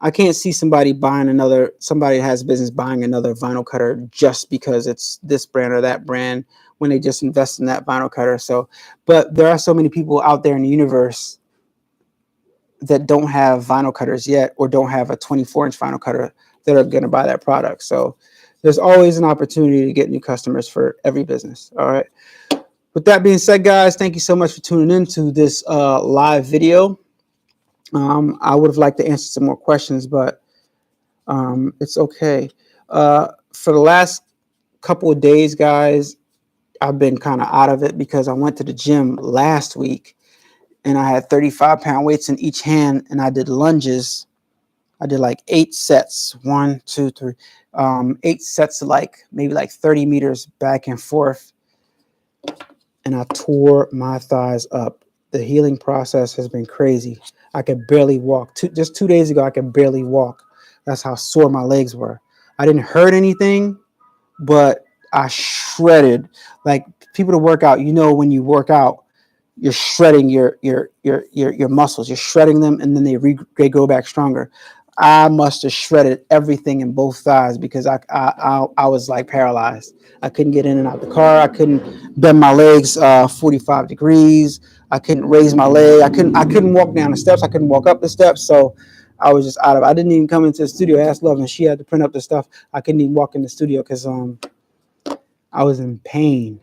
I can't see somebody that has a business buying another vinyl cutter just because it's this brand or that brand when they just invest in that vinyl cutter. So, but there are so many people out there in the universe that don't have vinyl cutters yet, or don't have a 24-inch vinyl cutter, that are going to buy that product. So there's always an opportunity to get new customers for every business. All right. With that being said, guys, thank you so much for tuning in to this live video. I would have liked to answer some more questions, but it's okay. For the last couple of days, guys, I've been kind of out of it because I went to the gym last week and I had 35-pound weights in each hand, and I did lunges. I did like 8 sets, 1, 2, 3, 8 sets of maybe 30 meters back and forth. And I tore my thighs up. The healing process has been crazy. I could barely walk. Just 2 days ago, I could barely walk. That's how sore my legs were. I didn't hurt anything, but I shredded. Like, people to work out, when you work out, you're shredding your muscles. You're shredding them, and then they grow back stronger. I must have shredded everything in both thighs because I was like paralyzed. I couldn't get in and out the car. I couldn't bend my legs 45 degrees. I couldn't raise my leg. I couldn't walk down the steps. I couldn't walk up the steps. So I was just out of it. I didn't even come into the studio. I asked Love, and she had to print up the stuff. I couldn't even walk in the studio because I was in pain.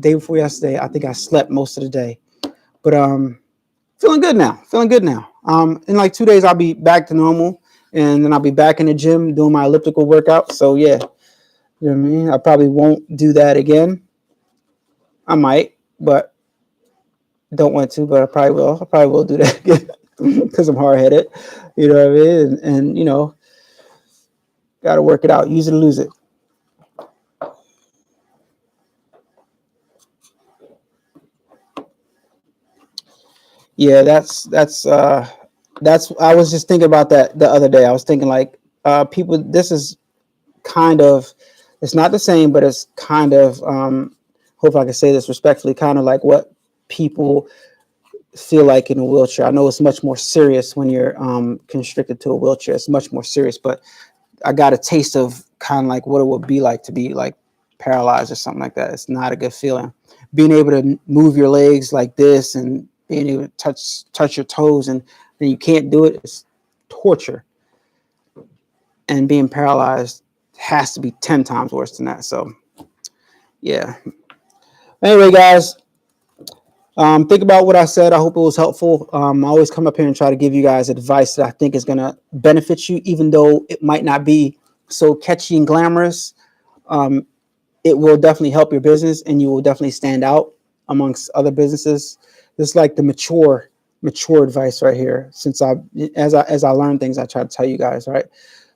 Day before yesterday, I think I slept most of the day. But feeling good now. In like 2 days, I'll be back to normal, and then I'll be back in the gym doing my elliptical workout. So yeah, you know what I mean? I probably won't do that again. I might, but don't want to, but I probably will. I probably will do that again because I'm hard-headed. You know what I mean? And got to work it out. Use it or lose it. Yeah, that's I was just thinking about that the other day. I was thinking like people, this is kind of, it's not the same, but it's kind of hope I can say this respectfully, kind of like what people feel like in a wheelchair. I know it's much more serious when you're constricted to a wheelchair. It's much more serious, but I got a taste of kind of like what it would be like to be like paralyzed or something like that. It's not a good feeling. Being able to move your legs like this and being able to touch your toes and then you can't do it, it's torture. And being paralyzed has to be 10 times worse than that. So yeah. Anyway, guys, think about what I said. I hope it was helpful. I always come up here and try to give you guys advice that I think is going to benefit you, even though it might not be so catchy and glamorous. It will definitely help your business, and you will definitely stand out amongst other businesses. This is like the mature advice right here. Since as I learn things, I try to tell you guys, right?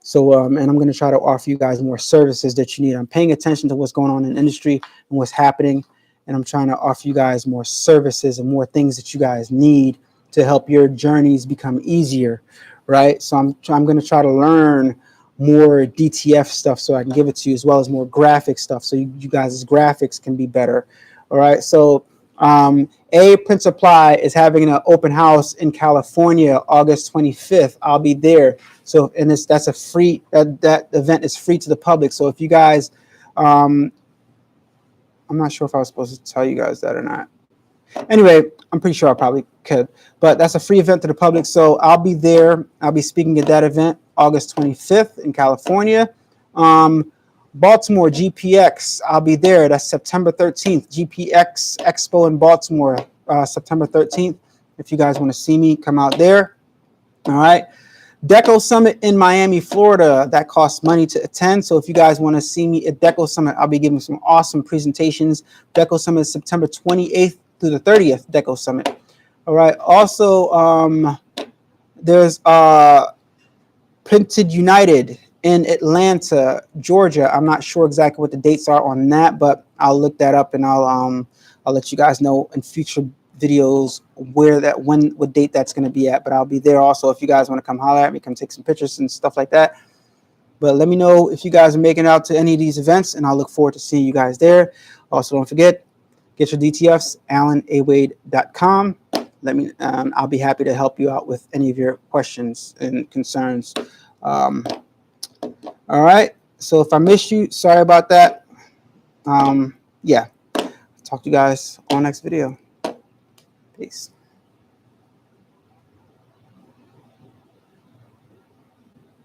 So, and I'm going to try to offer you guys more services that you need. I'm paying attention to what's going on in the industry and what's happening. And I'm trying to offer you guys more services and more things that you guys need to help your journeys become easier, right? So I'm going to try to learn more DTF stuff so I can give it to you, as well as more graphic stuff so you guys' graphics can be better. All right. So Print Supply is having an open house in California, August 25th. I'll be there. So, and that's a free, that event is free to the public. So if you guys, I'm not sure if I was supposed to tell you guys that or not. Anyway, I'm pretty sure I probably could, but that's a free event to the public. So I'll be there. I'll be speaking at that event August 25th in California. Baltimore GPX, I'll be there. That's September 13th. GPX Expo in Baltimore, September 13th. If you guys want to see me, come out there. All right. Deco Summit in Miami, Florida. That costs money to attend. So if you guys want to see me at Deco Summit, I'll be giving some awesome presentations. Deco Summit is September 28th through the 30th, Deco Summit. All right. Also, there's Printed United in Atlanta, Georgia. I'm not sure exactly what the dates are on that, but I'll look that up and I'll let you guys know in future videos what date that's going to be at. But I'll be there also if you guys want to come holler at me, come take some pictures and stuff like that. But let me know if you guys are making it out to any of these events, and I'll look forward to seeing you guys there. Also, don't forget, get your DTFs, AlanAwade.com. I'll be happy to help you out with any of your questions and concerns. All right. So if I missed you, sorry about that. Yeah. Talk to you guys on the next video. Peace.